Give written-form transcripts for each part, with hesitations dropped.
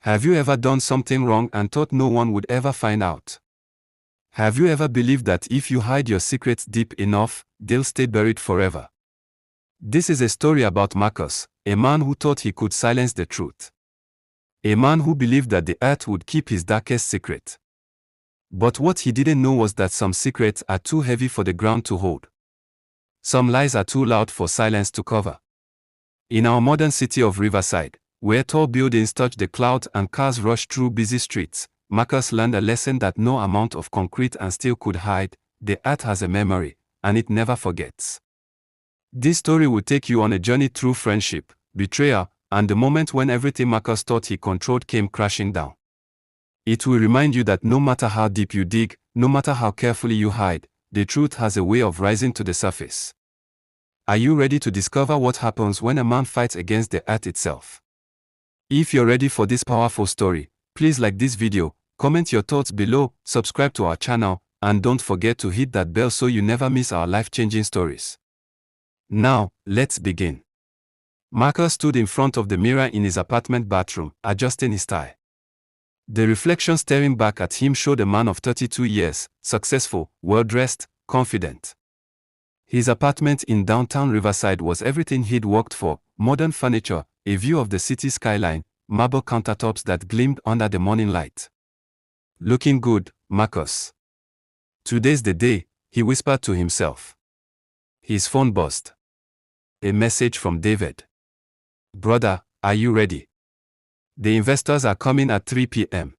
Have you ever done something wrong and thought no one would ever find out? Have you ever believed that if you hide your secrets deep enough, they'll stay buried forever? This is a story about Marcus, a man who thought he could silence the truth. A man who believed that the earth would keep his darkest secret. But what he didn't know was that some secrets are too heavy for the ground to hold. Some lies are too loud for silence to cover. In our modern city of Riverside, where tall buildings touch the clouds and cars rush through busy streets, Marcus learned a lesson that no amount of concrete and steel could hide. The earth has a memory, and it never forgets. This story will take you on a journey through friendship, betrayal, and the moment when everything Marcus thought he controlled came crashing down. It will remind you that no matter how deep you dig, no matter how carefully you hide, the truth has a way of rising to the surface. Are you ready to discover what happens when a man fights against the earth itself? If you're ready for this powerful story, please like this video, comment your thoughts below, subscribe to our channel, and don't forget to hit that bell so you never miss our life-changing stories. Now, let's begin. Marcus stood in front of the mirror in his apartment bathroom, adjusting his tie. The reflection staring back at him showed a man of 32 years, successful, well-dressed, confident. His apartment in downtown Riverside was everything he'd worked for: modern furniture, a view of the city skyline, marble countertops that gleamed under the morning light. Looking good, Marcus. Today's the day, he whispered to himself. His phone buzzed. A message from David. Brother, are you ready? The investors are coming at 3 p.m.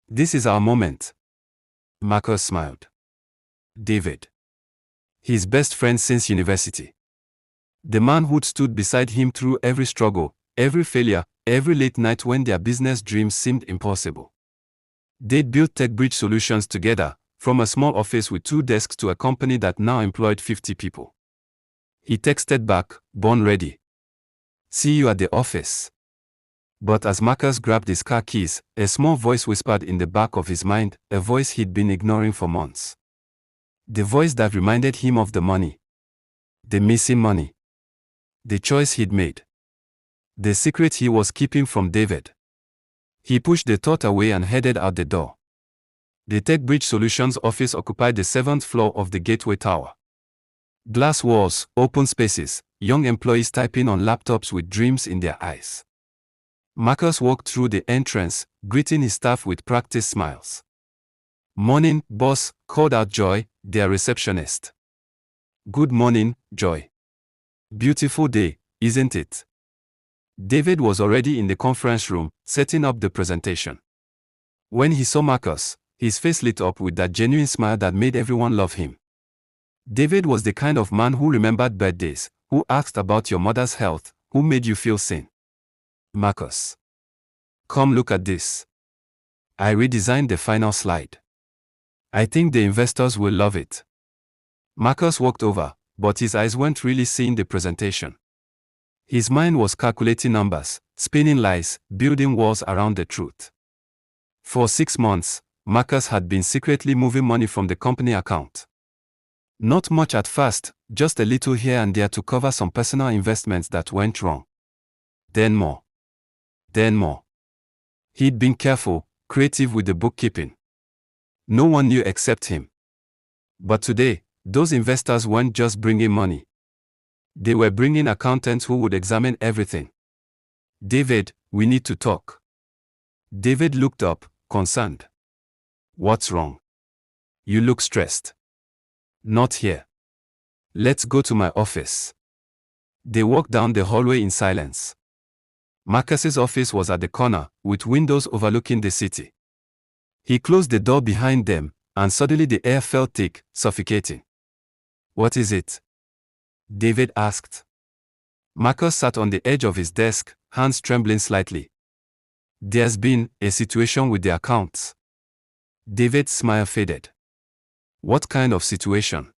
This is our moment. Marcus smiled. David. His best friend since university. The man who'd stood beside him through every struggle, every failure, every late night when their business dreams seemed impossible. They'd built tech bridge solutions together, from a small office with 2 desks to a company that now employed 50 people. He texted back, "Born ready. See you at the office." But as Marcus grabbed his car keys, a small voice whispered in the back of his mind, a voice he'd been ignoring for months. The voice that reminded him of the money. The missing money. The choice he'd made. The secret he was keeping from David. He pushed the thought away and headed out the door. The Tech Bridge Solutions office occupied the 7th floor of the Gateway Tower. Glass walls, open spaces, young employees typing on laptops with dreams in their eyes. Marcus walked through the entrance, greeting his staff with practiced smiles. "Morning, boss," called out Joy, their receptionist. "Good morning, Joy. Beautiful day, isn't it?" David was already in the conference room, setting up the presentation. When he saw Marcus, his face lit up with that genuine smile that made everyone love him. David was the kind of man who remembered birthdays, who asked about your mother's health, who made you feel seen. "Marcus. Come look at this. I redesigned the final slide. I think the investors will love it." Marcus walked over, but his eyes weren't really seeing the presentation. His mind was calculating numbers, spinning lies, building walls around the truth. For 6 months, Marcus had been secretly moving money from the company account. Not much at first, just a little here and there to cover some personal investments that went wrong. Then more. Then more. He'd been careful, creative with the bookkeeping. No one knew except him. But today, those investors weren't just bringing money. They were bringing accountants who would examine everything. "David, we need to talk." David looked up, concerned. "What's wrong? You look stressed." "Not here. Let's go to my office." They walked down the hallway in silence. Marcus's office was at the corner, with windows overlooking the city. He closed the door behind them, and suddenly the air felt thick, suffocating. "What is it?" David asked. Marcus sat on the edge of his desk, hands trembling slightly. "There's been a situation with the accounts." David's smile faded. "What kind of situation?"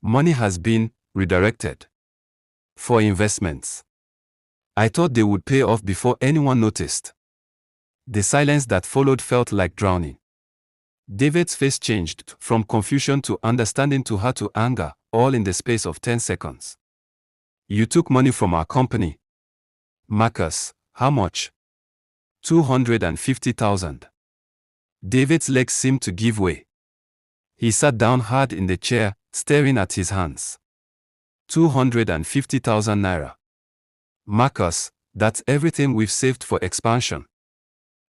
"Money has been redirected. For investments. I thought they would pay off before anyone noticed." The silence that followed felt like drowning. David's face changed, from confusion to understanding to her to anger, all in the space of 10 seconds. "You took money from our company." "Marcus, how much?" 250,000. David's legs seemed to give way. He sat down hard in the chair, staring at his hands. 250,000 naira. Marcus, that's everything we've saved for expansion.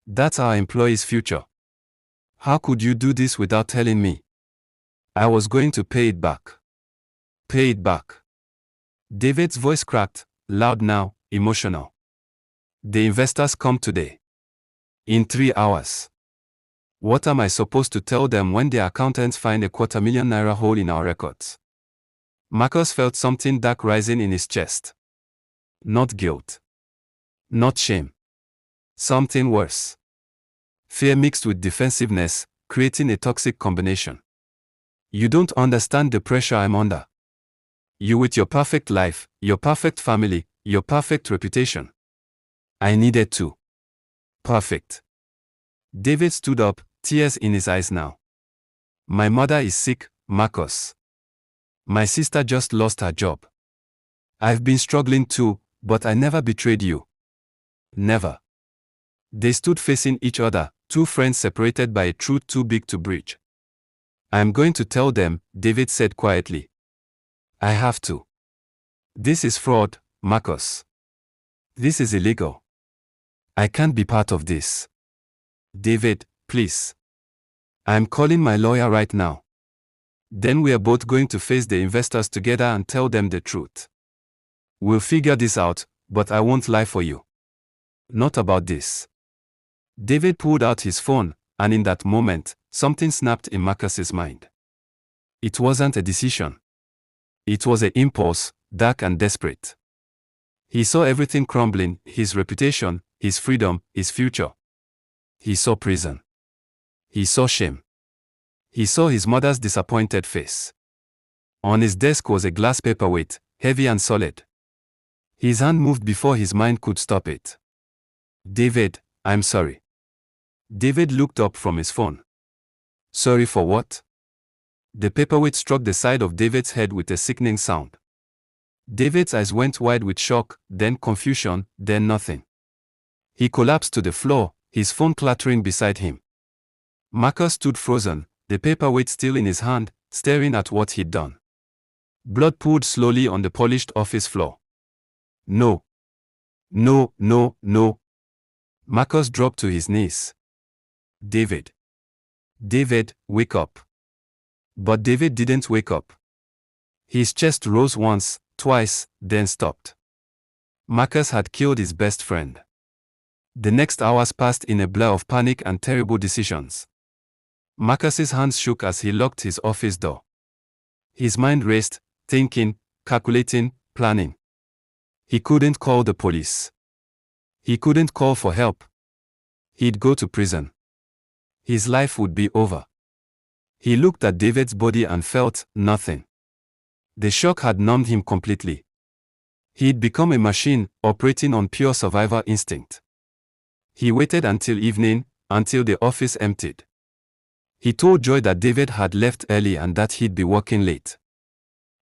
That's our employees' future. How could you do this without telling me? I was going to pay it back. Pay it back. David's voice cracked, loud now, emotional. The investors come today. In 3 hours. What am I supposed to tell them when the accountants find a $250,000 hole in our records? Marcus felt something dark rising in his chest. Not guilt. Not shame. Something worse. Fear mixed with defensiveness, creating a toxic combination. You don't understand the pressure I'm under. You with your perfect life, your perfect family, your perfect reputation. I needed to. Perfect. David stood up, tears in his eyes now. My mother is sick, Marcus. My sister just lost her job. I've been struggling too, but I never betrayed you. Never. They stood facing each other, two friends separated by a truth too big to bridge. I'm going to tell them, David said quietly. I have to. This is fraud, Marcus. This is illegal. I can't be part of this. David, please. I'm calling my lawyer right now. Then we are both going to face the investors together and tell them the truth. We'll figure this out, but I won't lie for you. Not about this. David pulled out his phone, and in that moment, something snapped in Marcus's mind. It wasn't a decision. It was an impulse, dark and desperate. He saw everything crumbling, his reputation, his freedom, his future. He saw prison. He saw shame. He saw his mother's disappointed face. On his desk was a glass paperweight, heavy and solid. His hand moved before his mind could stop it. David, I'm sorry. David looked up from his phone. Sorry for what? The paperweight struck the side of David's head with a sickening sound. David's eyes went wide with shock, then confusion, then nothing. He collapsed to the floor, his phone clattering beside him. Marcus stood frozen, the paperweight still in his hand, staring at what he'd done. Blood poured slowly on the polished office floor. No. No, no, no. Marcus dropped to his knees. David. David, wake up. But David didn't wake up. His chest rose once, twice, then stopped. Marcus had killed his best friend. The next hours passed in a blur of panic and terrible decisions. Marcus's hands shook as he locked his office door. His mind raced, thinking, calculating, planning. He couldn't call the police. He couldn't call for help. He'd go to prison. His life would be over. He looked at David's body and felt nothing. The shock had numbed him completely. He'd become a machine, operating on pure survival instinct. He waited until evening, until the office emptied. He told Joy that David had left early and that he'd be working late.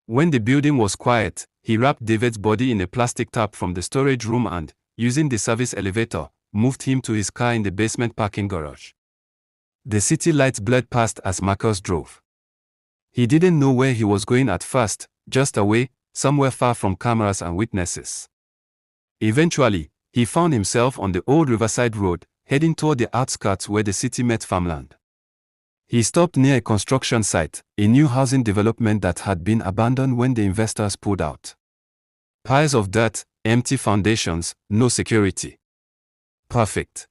When the building was quiet, he wrapped David's body in a plastic tarp from the storage room and, using the service elevator, moved him to his car in the basement parking garage. The city lights blurred past as Marcus drove. He didn't know where he was going at first, just away, somewhere far from cameras and witnesses. Eventually, he found himself on the old Riverside Road, heading toward the outskirts where the city met farmland. He stopped near a construction site, a new housing development that had been abandoned when the investors pulled out. Piles of dirt, empty foundations, no security. Perfect.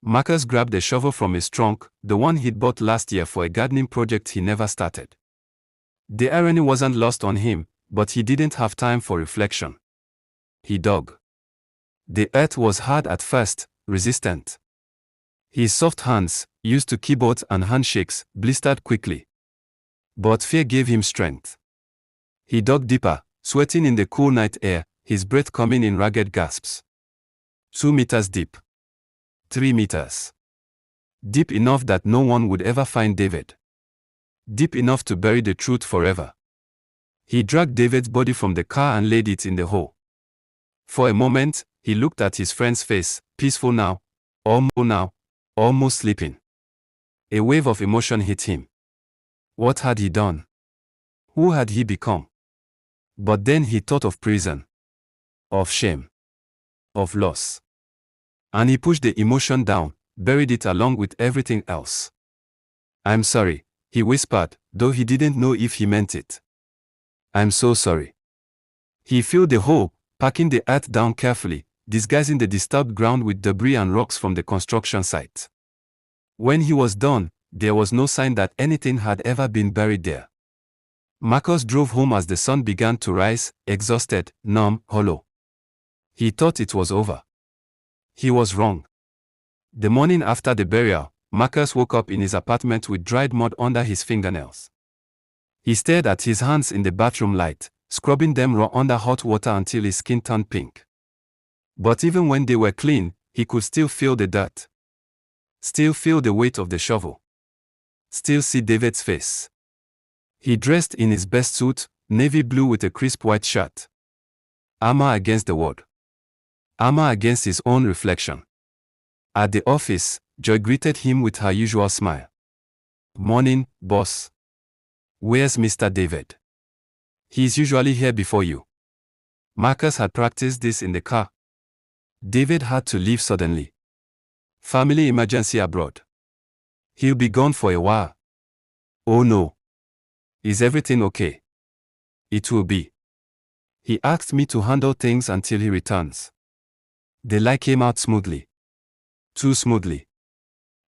Marcus grabbed a shovel from his trunk, the one he'd bought last year for a gardening project he never started. The irony wasn't lost on him, but he didn't have time for reflection. He dug. The earth was hard at first, resistant. His soft hands, used to keyboards and handshakes, blistered quickly. But fear gave him strength. He dug deeper, sweating in the cool night air, his breath coming in ragged gasps. 2 meters deep. 3 meters. Deep enough that no one would ever find David. Deep enough to bury the truth forever. He dragged David's body from the car and laid it in the hole. For a moment, he looked at his friend's face, peaceful now, almost sleeping. A wave of emotion hit him. What had he done? Who had he become? But then he thought of prison, of shame, of loss. And he pushed the emotion down, buried it along with everything else. I'm sorry, he whispered, though he didn't know if he meant it. I'm so sorry. He filled the hole, packing the earth down carefully, disguising the disturbed ground with debris and rocks from the construction site. When he was done, there was no sign that anything had ever been buried there. Marcus drove home as the sun began to rise, exhausted, numb, hollow. He thought it was over. He was wrong. The morning after the burial, Marcus woke up in his apartment with dried mud under his fingernails. He stared at his hands in the bathroom light, scrubbing them raw under hot water until his skin turned pink. But even when they were clean, he could still feel the dirt. Still feel the weight of the shovel. Still see David's face. He dressed in his best suit, navy blue with a crisp white shirt. Armor against the world. Armor against his own reflection. At the office, Joy greeted him with her usual smile. Morning, boss. Where's Mr. David? He's usually here before you. Marcus had practiced this in the car. David had to leave suddenly. Family emergency abroad. He'll be gone for a while. Oh no. Is everything okay? It will be. He asked me to handle things until he returns. The lie came out smoothly. Too smoothly.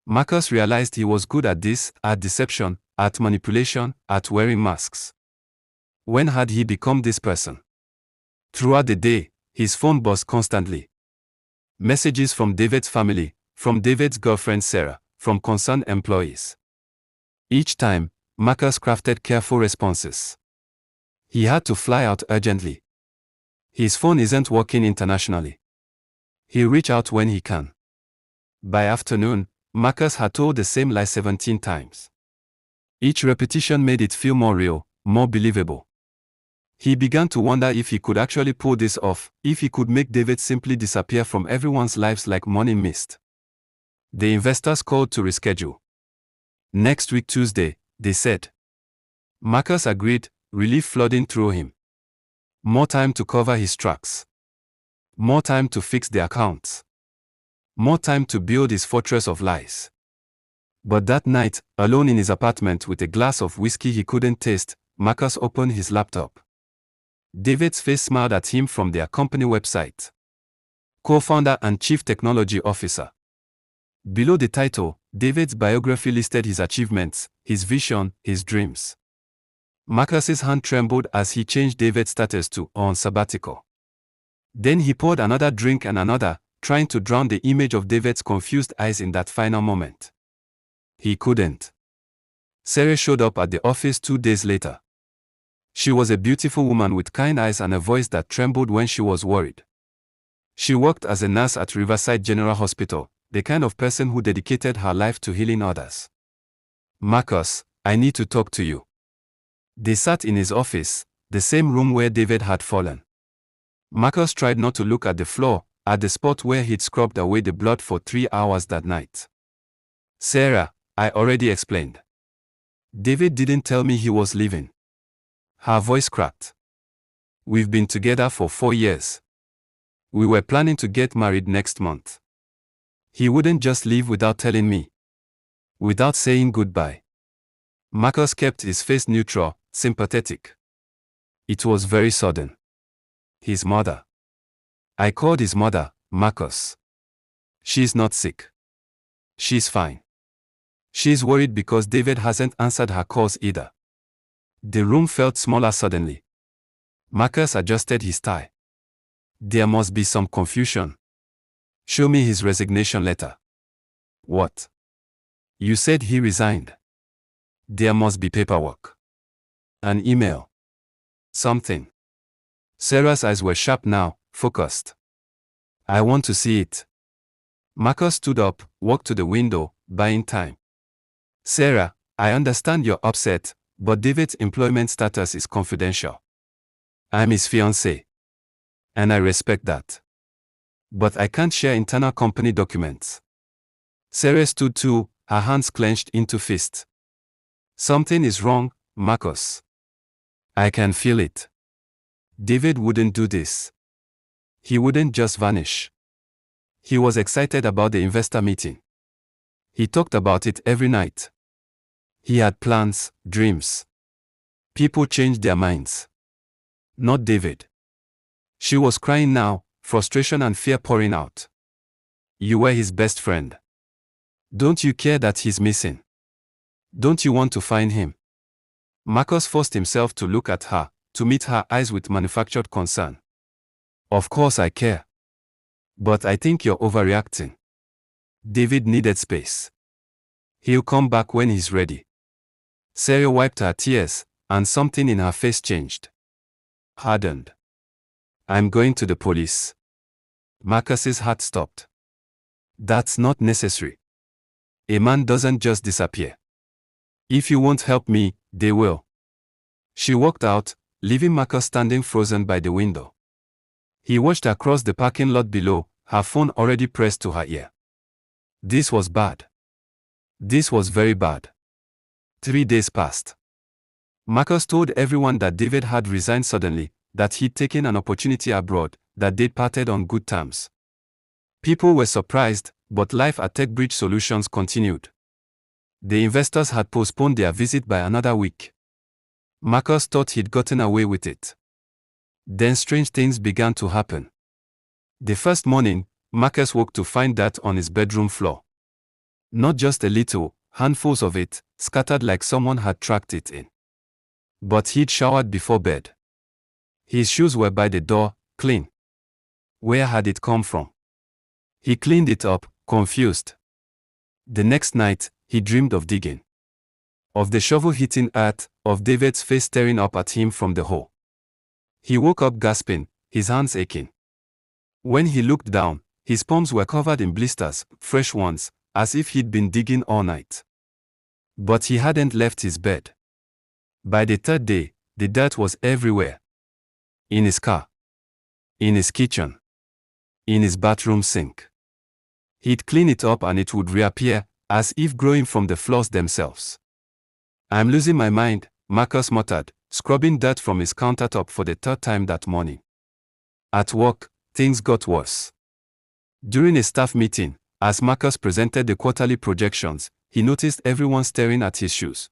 Marcus realized he was good at this, at deception, at manipulation, at wearing masks. When had he become this person? Throughout the day, his phone buzzed constantly. Messages from David's family, from David's girlfriend Sarah, from concerned employees. Each time, Marcus crafted careful responses. He had to fly out urgently. His phone isn't working internationally. He'll reach out when he can. By afternoon, Marcus had told the same lie 17 times. Each repetition made it feel more real, more believable. He began to wonder if he could actually pull this off, if he could make David simply disappear from everyone's lives like morning mist. The investors called to reschedule. Next week Tuesday, they said. Marcus agreed, relief flooding through him. More time to cover his tracks. More time to fix the accounts. More time to build his fortress of lies. But that night, alone in his apartment with a glass of whiskey he couldn't taste, Marcus opened his laptop. David's face smiled at him from their company website. Co-founder and Chief Technology Officer. Below the title, David's biography listed his achievements, his vision, his dreams. Marcus's hand trembled as he changed David's status to on sabbatical. Then he poured another drink and another, trying to drown the image of David's confused eyes in that final moment. He couldn't. Sarah showed up at the office 2 days later. She was a beautiful woman with kind eyes and a voice that trembled when she was worried. She worked as a nurse at Riverside General Hospital, the kind of person who dedicated her life to healing others. Marcus, I need to talk to you. They sat in his office, the same room where David had fallen. Marcus tried not to look at the floor, at the spot where he'd scrubbed away the blood for 3 hours that night. Sarah, I already explained. David didn't tell me he was leaving. Her voice cracked. We've been together for 4 years. We were planning to get married next month. He wouldn't just leave without telling me. Without saying goodbye. Marcus kept his face neutral, sympathetic. It was very sudden. His mother. I called his mother, Marcus. She's not sick. She's fine. She's worried because David hasn't answered her calls either. The room felt smaller suddenly. Marcus adjusted his tie. There must be some confusion. Show me his resignation letter. What? You said he resigned. There must be paperwork. An email. Something. Sarah's eyes were sharp now, focused. I want to see it. Marcus stood up, walked to the window, buying time. Sarah, I understand you're upset, but David's employment status is confidential. I'm his fiancé. And I respect that. But I can't share internal company documents. Sarah stood too, her hands clenched into fists. Something is wrong, Marcus. I can feel it. David wouldn't do this. He wouldn't just vanish. He was excited about the investor meeting. He talked about it every night. He had plans, dreams. People changed their minds. Not David. She was crying now, frustration and fear pouring out. You were his best friend. Don't you care that he's missing? Don't you want to find him? Marcus forced himself to look at her, to meet her eyes with manufactured concern. Of course I care. But I think you're overreacting. David needed space. He'll come back when he's ready. Sarah wiped her tears, and something in her face changed. Hardened. I'm going to the police. Marcus's heart stopped. That's not necessary. A man doesn't just disappear. If you won't help me, they will. She walked out, leaving Marcus standing frozen by the window. He watched across the parking lot below, her phone already pressed to her ear. This was bad. This was very bad. 3 days passed. Marcus told everyone that David had resigned suddenly, that he'd taken an opportunity abroad, that they'd parted on good terms. People were surprised, but life at TechBridge Solutions continued. The investors had postponed their visit by another week. Marcus thought he'd gotten away with it. Then strange things began to happen. The first morning, Marcus woke to find dirt on his bedroom floor. Not just a little, handfuls of it, scattered like someone had tracked it in. But he'd showered before bed. His shoes were by the door, clean. Where had it come from? He cleaned it up, confused. The next night, he dreamed of digging. Of the shovel hitting earth, of David's face staring up at him from the hole. He woke up gasping, his hands aching. When he looked down, his palms were covered in blisters, fresh ones, as if he'd been digging all night. But he hadn't left his bed. By the third day, the dirt was everywhere. In his car. In his kitchen. In his bathroom sink. He'd clean it up and it would reappear, as if growing from the floors themselves. I'm losing my mind, Marcus muttered, scrubbing dirt from his countertop for the third time that morning. At work, things got worse. During a staff meeting, as Marcus presented the quarterly projections, he noticed everyone staring at his shoes.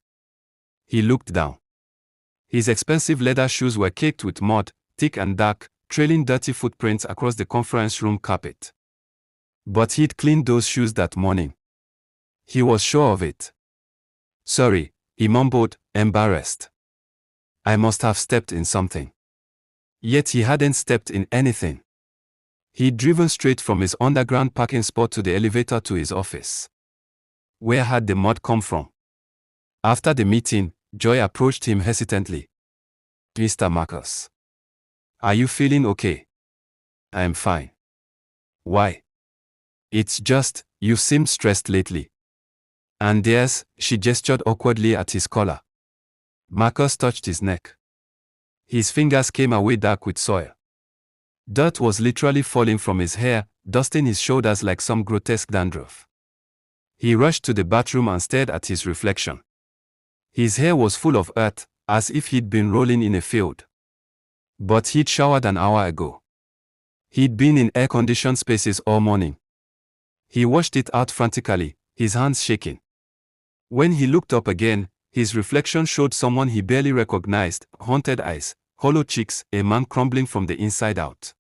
He looked down. His expensive leather shoes were caked with mud, thick and dark, trailing dirty footprints across the conference room carpet. But he'd cleaned those shoes that morning. He was sure of it. Sorry, he mumbled, embarrassed. I must have stepped in something. Yet he hadn't stepped in anything. He'd driven straight from his underground parking spot to the elevator to his office. Where had the mud come from? After the meeting, Joy approached him hesitantly. Mr. Marcus. Are you feeling okay? I'm fine. Why? It's just, you seemed stressed lately. And yes, she gestured awkwardly at his collar. Marcus touched his neck. His fingers came away dark with soil. Dirt was literally falling from his hair, dusting his shoulders like some grotesque dandruff. He rushed to the bathroom and stared at his reflection. His hair was full of earth, as if he'd been rolling in a field. But he'd showered an hour ago. He'd been in air-conditioned spaces all morning. He washed it out frantically, his hands shaking. When he looked up again, his reflection showed someone he barely recognized, haunted eyes, hollow cheeks, a man crumbling from the inside out.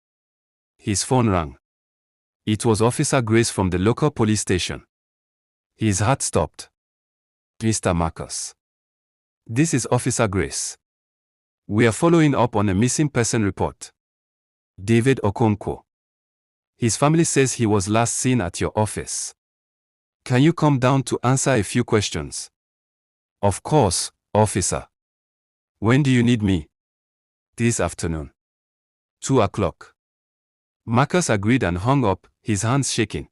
His phone rang. It was Officer Grace from the local police station. His heart stopped. Mr. Marcus. This is Officer Grace. We are following up on a missing person report. David Okonkwo. His family says he was last seen at your office. Can you come down to answer a few questions? Of course, officer. When do you need me? This afternoon. 2 o'clock. Marcus agreed and hung up, his hands shaking.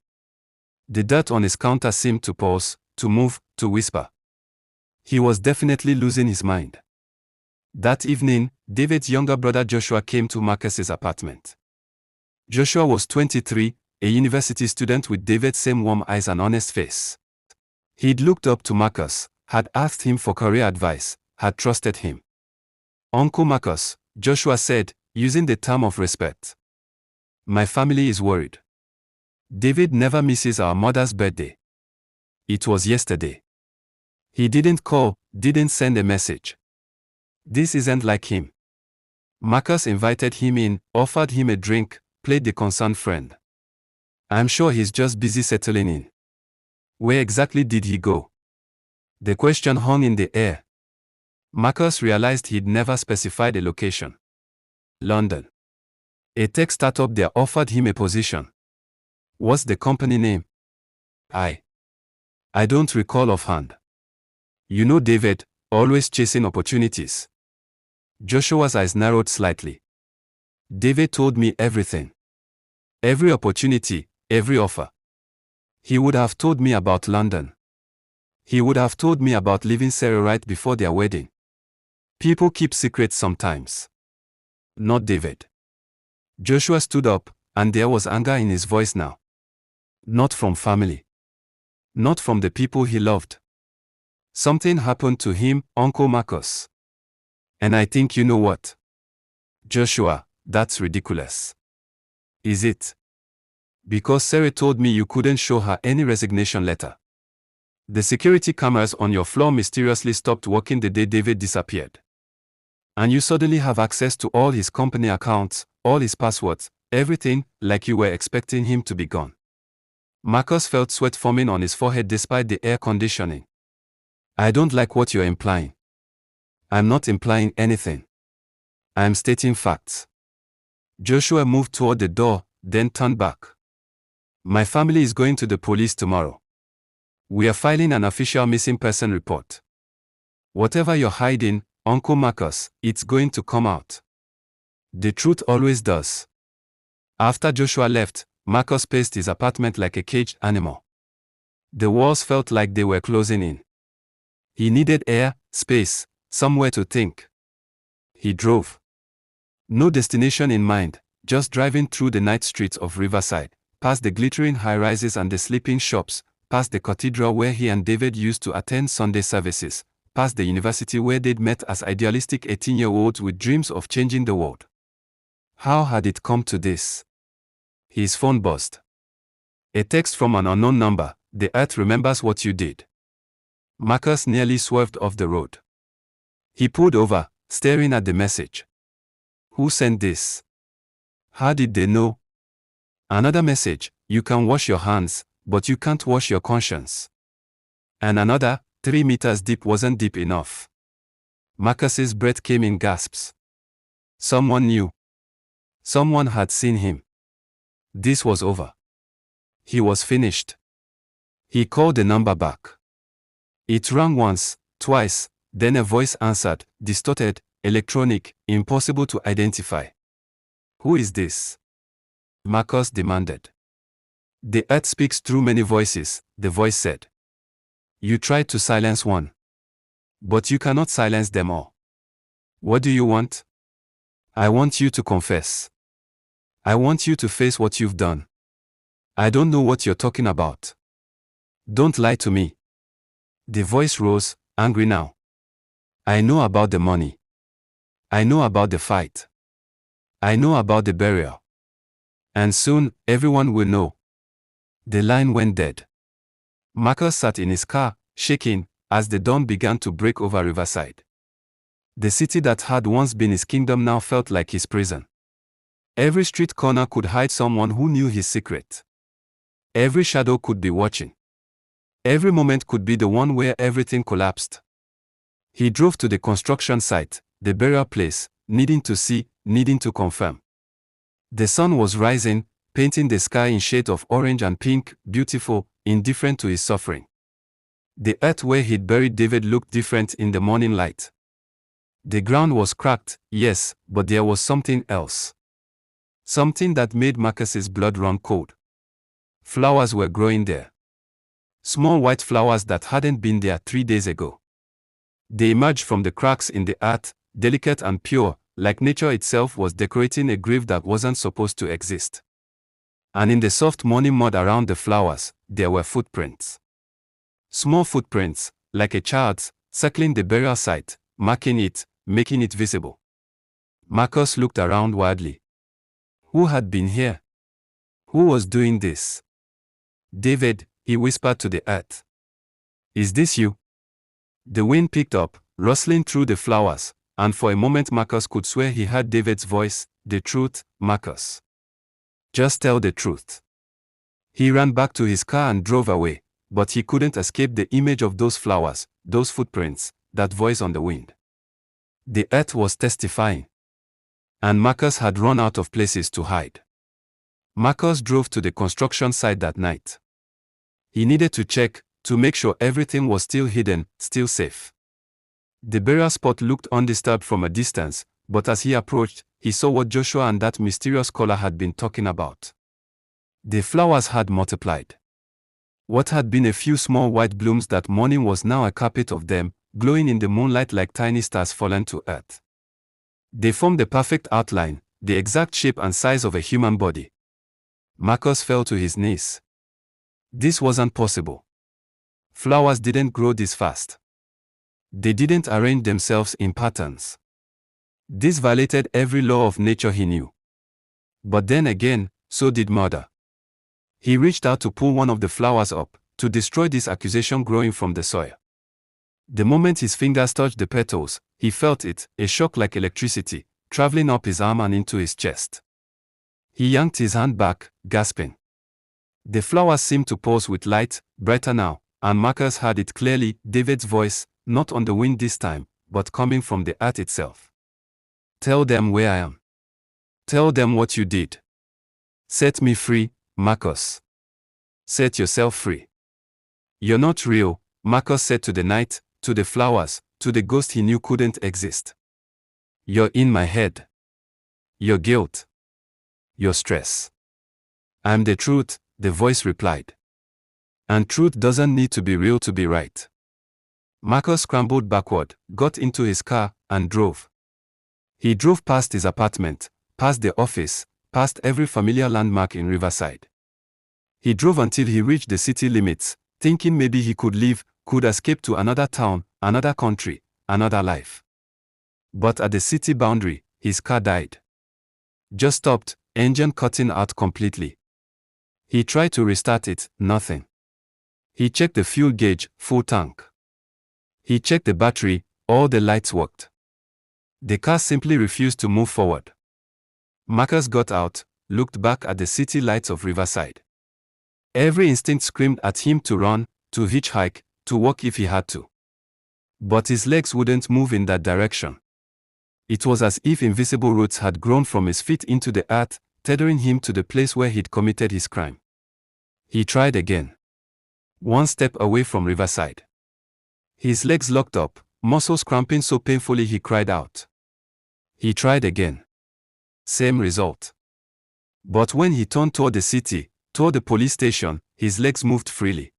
The dirt on his counter seemed to pause, to move, to whisper. He was definitely losing his mind. That evening, David's younger brother Joshua came to Marcus's apartment. Joshua was 23, a university student with David's same warm eyes and honest face. He'd looked up to Marcus, had asked him for career advice, had trusted him. "Uncle Marcus," Joshua said, using the term of respect. "My family is worried. David never misses our mother's birthday. It was yesterday. He didn't call, didn't send a message. This isn't like him." Marcus invited him in, offered him a drink, played the concerned friend. "I'm sure he's just busy settling in." Where exactly did he go? The question hung in the air. Marcus realized he'd never specified a location. London. A tech startup there offered him a position. What's the company name? I don't recall offhand. You know David, always chasing opportunities. Joshua's eyes narrowed slightly. David told me everything. Every opportunity, every offer. He would have told me about London. He would have told me about leaving Sarah right before their wedding. People keep secrets sometimes. Not David. Joshua stood up, and there was anger in his voice now. Not from family. Not from the people he loved. Something happened to him, Uncle Marcus. And I think you know what. Joshua, that's ridiculous. Is it? Because Sarah told me you couldn't show her any resignation letter. The security cameras on your floor mysteriously stopped working the day David disappeared. And you suddenly have access to all his company accounts, all his passwords, everything, like you were expecting him to be gone. Marcus felt sweat forming on his forehead despite the air conditioning. I don't like what you're implying. I'm not implying anything. I'm stating facts. Joshua moved toward the door, then turned back. My family is going to the police tomorrow. We are filing an official missing person report. Whatever you're hiding, Uncle Marcus, it's going to come out. The truth always does. After Joshua left, Marcus paced his apartment like a caged animal. The walls felt like they were closing in. He needed air, space, somewhere to think. He drove. No destination in mind, just driving through the night streets of Riverside, past the glittering high-rises and the sleeping shops, past the cathedral where he and David used to attend Sunday services, past the university where they'd met as idealistic 18-year-olds with dreams of changing the world. How had it come to this? His phone buzzed. A text from an unknown number. The earth remembers what you did. Marcus nearly swerved off the road. He pulled over, staring at the message. Who sent this? How did they know? Another message, you can wash your hands, but you can't wash your conscience. And another, 3 meters deep wasn't deep enough. Marcus's breath came in gasps. Someone knew. Someone had seen him. This was over. He was finished. He called the number back. It rang once, twice, then a voice answered, distorted, electronic, impossible to identify. Who is this? Marcus demanded. The earth speaks through many voices, the voice said. You tried to silence one. But you cannot silence them all. What do you want? I want you to confess. I want you to face what you've done. I don't know what you're talking about. Don't lie to me. The voice rose, angry now. I know about the money. I know about the fight. I know about the burial. And soon, everyone will know. The line went dead. Marcus sat in his car, shaking, as the dawn began to break over Riverside. The city that had once been his kingdom now felt like his prison. Every street corner could hide someone who knew his secret. Every shadow could be watching. Every moment could be the one where everything collapsed. He drove to the construction site, the burial place, needing to see, needing to confirm. The sun was rising, painting the sky in shades of orange and pink, beautiful, indifferent to his suffering. The earth where he'd buried David looked different in the morning light. The ground was cracked, yes, but there was something else. Something that made Marcus's blood run cold. Flowers were growing there. Small white flowers that hadn't been there 3 days ago. They emerged from the cracks in the earth, delicate and pure, like nature itself was decorating a grave that wasn't supposed to exist. And in the soft morning mud around the flowers, there were footprints. Small footprints, like a child's, circling the burial site, marking it, making it visible. Marcus looked around wildly. Who had been here? Who was doing this? David, he whispered to the earth. Is this you? The wind picked up, rustling through the flowers, and for a moment Marcus could swear he heard David's voice. The truth, Marcus. Just tell the truth. He ran back to his car and drove away, but he couldn't escape the image of those flowers, those footprints, that voice on the wind. The earth was testifying. And Marcus had run out of places to hide. Marcus drove to the construction site that night. He needed to check, to make sure everything was still hidden, still safe. The burial spot looked undisturbed from a distance, but as he approached, he saw what Joshua and that mysterious caller had been talking about. The flowers had multiplied. What had been a few small white blooms that morning was now a carpet of them, glowing in the moonlight like tiny stars fallen to earth. They formed the perfect outline, the exact shape and size of a human body. Marcus fell to his knees. This wasn't possible. Flowers didn't grow this fast. They didn't arrange themselves in patterns. This violated every law of nature he knew. But then again, so did murder. He reached out to pull one of the flowers up, to destroy this accusation growing from the soil. The moment his fingers touched the petals, he felt it, a shock like electricity, traveling up his arm and into his chest. He yanked his hand back, gasping. The flowers seemed to pulse with light, brighter now, and Marcus heard it clearly, David's voice, not on the wind this time, but coming from the earth itself. Tell them where I am. Tell them what you did. Set me free, Marcus. Set yourself free. You're not real, Marcus said to the night, to the flowers, to the ghost he knew couldn't exist. You're in my head. Your guilt. Your stress. I'm the truth, the voice replied. And truth doesn't need to be real to be right. Marcus scrambled backward, got into his car, and drove. He drove past his apartment, past the office, past every familiar landmark in Riverside. He drove until he reached the city limits, thinking maybe he could leave, could escape to another town, another country, another life. But at the city boundary, his car died. Just stopped, engine cutting out completely. He tried to restart it, nothing. He checked the fuel gauge, full tank. He checked the battery, all the lights worked. The car simply refused to move forward. Marcus got out, looked back at the city lights of Riverside. Every instinct screamed at him to run, to hitchhike, to walk if he had to. But his legs wouldn't move in that direction. It was as if invisible roots had grown from his feet into the earth, tethering him to the place where he'd committed his crime. He tried again. One step away from Riverside. His legs locked up, muscles cramping so painfully he cried out. He tried again. Same result. But when he turned toward the city, toward the police station, his legs moved freely.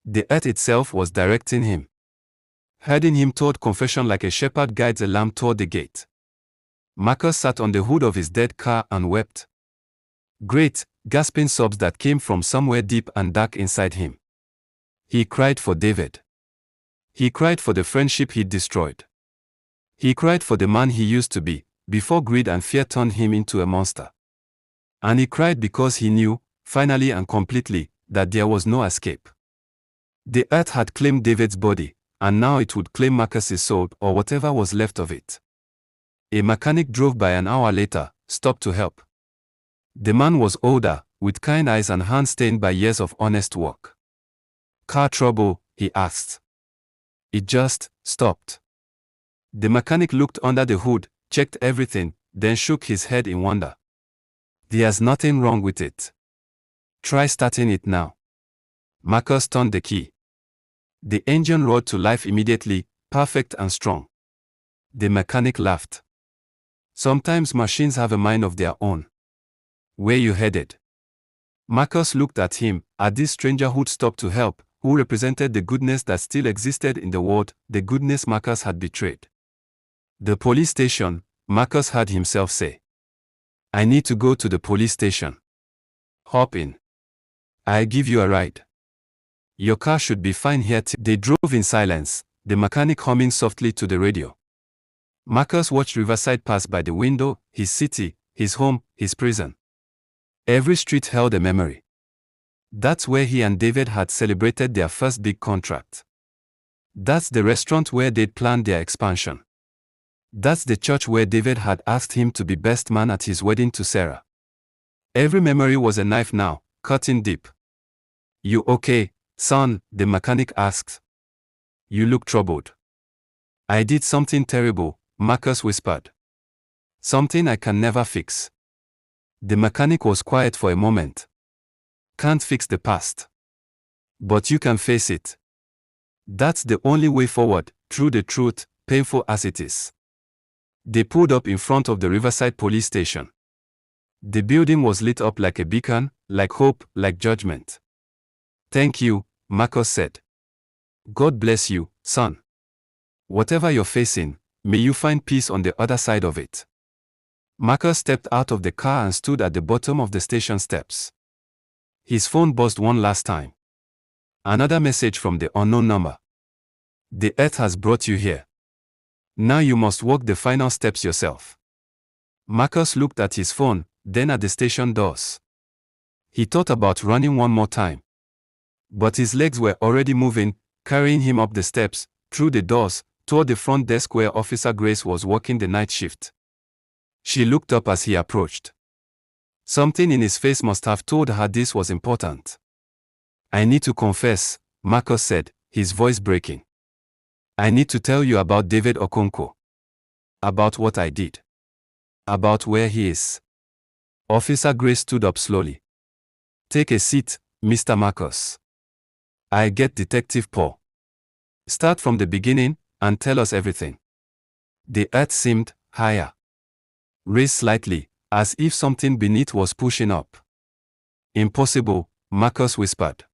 The earth itself was directing him. Heading him toward confession like a shepherd guides a lamb toward the gate. Marcus sat on the hood of his dead car and wept. Great, gasping sobs that came from somewhere deep and dark inside him. He cried for David. He cried for the friendship he'd destroyed. He cried for the man he used to be, before greed and fear turned him into a monster. And he cried because he knew, finally and completely, that there was no escape. The earth had claimed David's body, and now it would claim Marcus's soul or whatever was left of it. A mechanic drove by an hour later, stopped to help. The man was older, with kind eyes and hands stained by years of honest work. Car trouble, he asked. It just stopped. The mechanic looked under the hood, checked everything, then shook his head in wonder. There's nothing wrong with it. Try starting it now. Marcus turned the key. The engine roared to life immediately, perfect and strong. The mechanic laughed. Sometimes machines have a mind of their own. Where you headed? Marcus looked at him, at this stranger who'd stopped to help, who represented the goodness that still existed in the world, the goodness Marcus had betrayed. The police station, Marcus heard himself say. I need to go to the police station. Hop in. I'll give you a ride. Your car should be fine here. They drove in silence, the mechanic humming softly to the radio. Marcus watched Riverside pass by the window, his city, his home, his prison. Every street held a memory. That's where he and David had celebrated their first big contract. That's the restaurant where they'd planned their expansion. That's the church where David had asked him to be best man at his wedding to Sarah. Every memory was a knife now, cutting deep. You okay, son? The mechanic asked. You look troubled. I did something terrible, Marcus whispered. Something I can never fix. The mechanic was quiet for a moment. Can't fix the past. But you can face it. That's the only way forward, through the truth, painful as it is. They pulled up in front of the Riverside police station. The building was lit up like a beacon, like hope, like judgment. Thank you, Marcus said. God bless you, son. Whatever you're facing, may you find peace on the other side of it. Marcus stepped out of the car and stood at the bottom of the station steps. His phone buzzed one last time. Another message from the unknown number. The earth has brought you here. Now you must walk the final steps yourself. Marcus looked at his phone, then at the station doors. He thought about running one more time. But his legs were already moving, carrying him up the steps, through the doors, toward the front desk where Officer Grace was working the night shift. She looked up as he approached. Something in his face must have told her this was important. I need to confess, Marcus said, his voice breaking. I need to tell you about David Okonkwo. About what I did. About where he is. Officer Grace stood up slowly. Take a seat, Mr. Marcus. I get Detective Paul. Start from the beginning, and tell us everything. The earth seemed higher. Raised slightly, as if something beneath was pushing up. Impossible, Marcus whispered.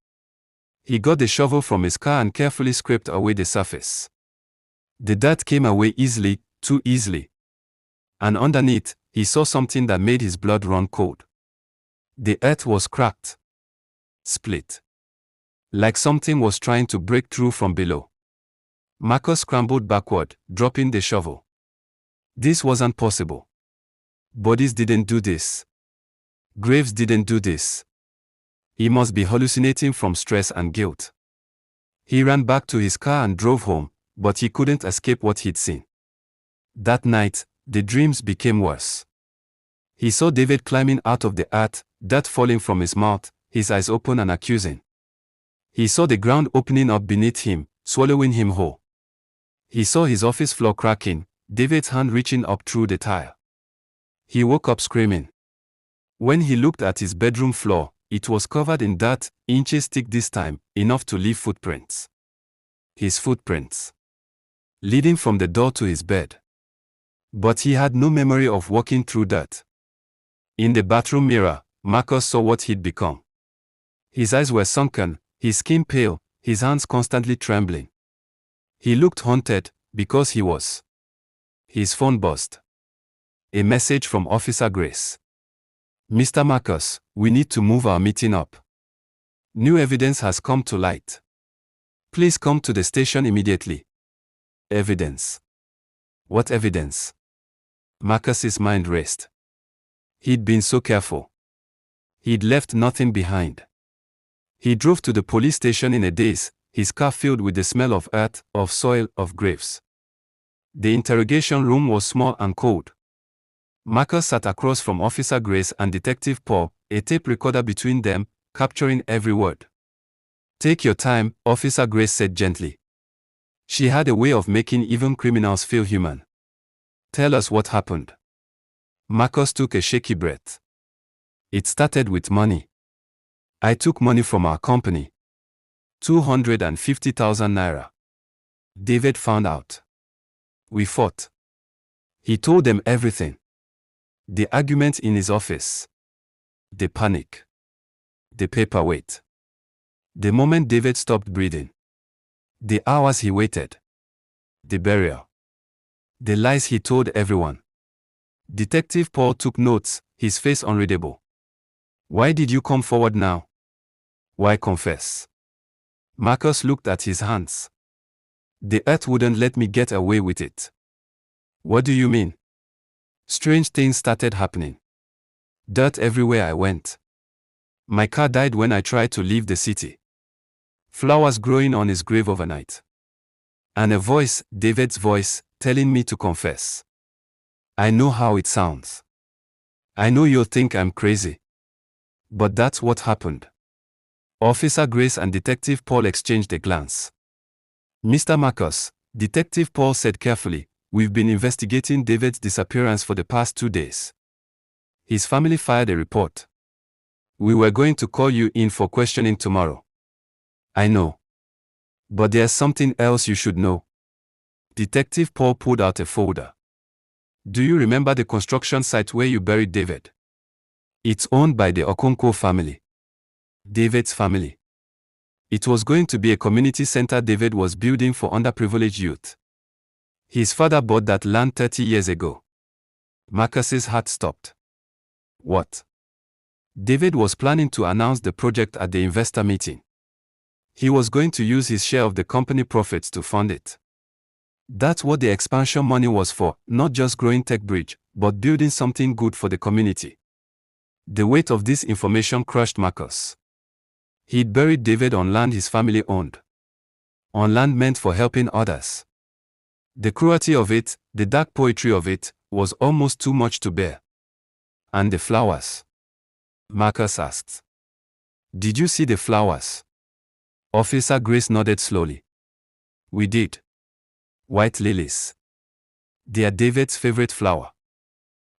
He got the shovel from his car and carefully scraped away the surface. The dirt came away easily, too easily. And underneath, he saw something that made his blood run cold. The earth was cracked. Split. Like something was trying to break through from below. Marcus scrambled backward, dropping the shovel. This wasn't possible. Bodies didn't do this. Graves didn't do this. He must be hallucinating from stress and guilt. He ran back to his car and drove home, but he couldn't escape what he'd seen. That night, the dreams became worse. He saw David climbing out of the earth, dirt falling from his mouth, his eyes open and accusing. He saw the ground opening up beneath him, swallowing him whole. He saw his office floor cracking, David's hand reaching up through the tile. He woke up screaming. When he looked at his bedroom floor, it was covered in dirt, inches thick this time, enough to leave footprints. His footprints. Leading from the door to his bed. But he had no memory of walking through dirt. In the bathroom mirror, Marcus saw what he'd become. His eyes were sunken, his skin pale, his hands constantly trembling. He looked haunted, because he was. His phone buzzed. A message from Officer Grace. Mr. Marcus, we need to move our meeting up. New evidence has come to light. Please come to the station immediately. Evidence. What evidence? Marcus's mind raced. He'd been so careful. He'd left nothing behind. He drove to the police station in a daze, his car filled with the smell of earth, of soil, of graves. The interrogation room was small and cold. Marcus sat across from Officer Grace and Detective Paul, a tape recorder between them, capturing every word. Take your time, Officer Grace said gently. She had a way of making even criminals feel human. Tell us what happened. Marcus took a shaky breath. It started with money. I took money from our company. 250,000 naira. David found out. We fought. He told them everything. The argument in his office. The panic. The paperweight. The moment David stopped breathing. The hours he waited. The burial. The lies he told everyone. Detective Paul took notes, his face unreadable. Why did you come forward now? Why confess? Marcus looked at his hands. The earth wouldn't let me get away with it. What do you mean? Strange things started happening. Dirt everywhere I went. My car died when I tried to leave the city. Flowers growing on his grave overnight. And a voice, David's voice, telling me to confess. I know how it sounds. I know you'll think I'm crazy. But that's what happened. Officer Grace and Detective Paul exchanged a glance. Mr. Marcus, Detective Paul said carefully, we've been investigating David's disappearance for the past 2 days. His family filed a report. We were going to call you in for questioning tomorrow. I know. But there's something else you should know. Detective Paul pulled out a folder. Do you remember the construction site where you buried David? It's owned by the Okonkwo family. David's family. It was going to be a community center David was building for underprivileged youth. His father bought that land 30 years ago. Marcus's heart stopped. What? David was planning to announce the project at the investor meeting. He was going to use his share of the company profits to fund it. That's what the expansion money was for, not just growing Tech Bridge, but building something good for the community. The weight of this information crushed Marcus. He'd buried David on land his family owned. On land meant for helping others. The cruelty of it, the dark poetry of it, was almost too much to bear. And the flowers? Marcus asked. Did you see the flowers? Officer Grace nodded slowly. We did. White lilies. They are David's favorite flower.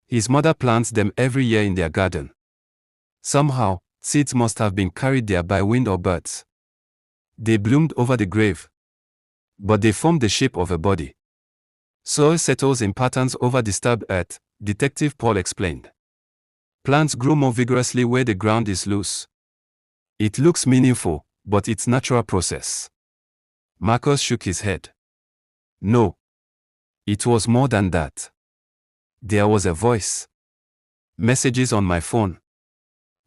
His mother plants them every year in their garden. Somehow, seeds must have been carried there by wind or birds. They bloomed over the grave. But they formed the shape of a body. Soil settles in patterns over disturbed earth, Detective Paul explained. Plants grow more vigorously where the ground is loose. It looks meaningful, but it's a natural process. Marcus shook his head. No. It was more than that. There was a voice. Messages on my phone.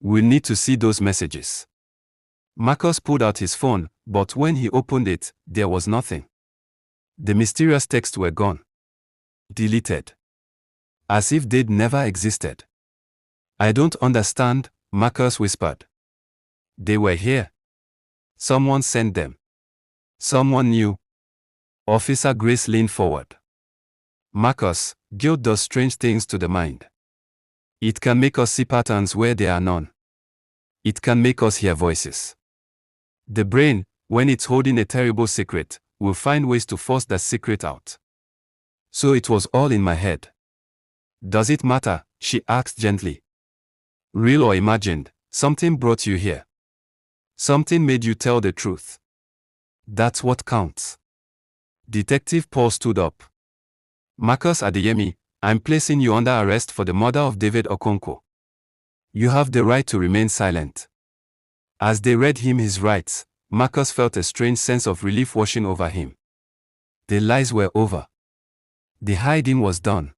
We'll need to see those messages. Marcus pulled out his phone, but when he opened it, there was nothing. The mysterious texts were gone. Deleted. As if they'd never existed. I don't understand, Marcus whispered. They were here. Someone sent them. Someone knew. Officer Grace leaned forward. Marcus, guilt does strange things to the mind. It can make us see patterns where there are none. It can make us hear voices. The brain, when it's holding a terrible secret, will find ways to force that secret out. So it was all in my head. Does it matter? She asked gently. Real or imagined, something brought you here. Something made you tell the truth. That's what counts. Detective Paul stood up. Marcus Adeyemi, I'm placing you under arrest for the murder of David Okonkwo. You have the right to remain silent. As they read him his rights, Marcus felt a strange sense of relief washing over him. The lies were over. The hiding was done.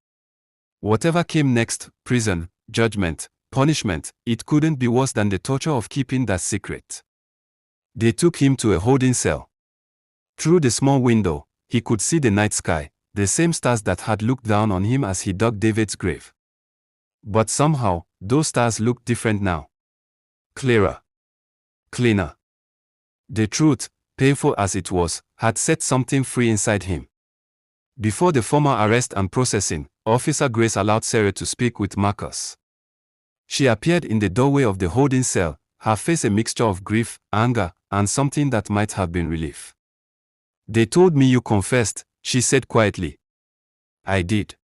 Whatever came next, prison, judgment, punishment, it couldn't be worse than the torture of keeping that secret. They took him to a holding cell. Through the small window, he could see the night sky, the same stars that had looked down on him as he dug David's grave. But somehow, those stars looked different now. Clearer. Cleaner. The truth, painful as it was, had set something free inside him. Before the formal arrest and processing, Officer Grace allowed Sarah to speak with Marcus. She appeared in the doorway of the holding cell, her face a mixture of grief, anger, and something that might have been relief. They told me you confessed, she said quietly. I did.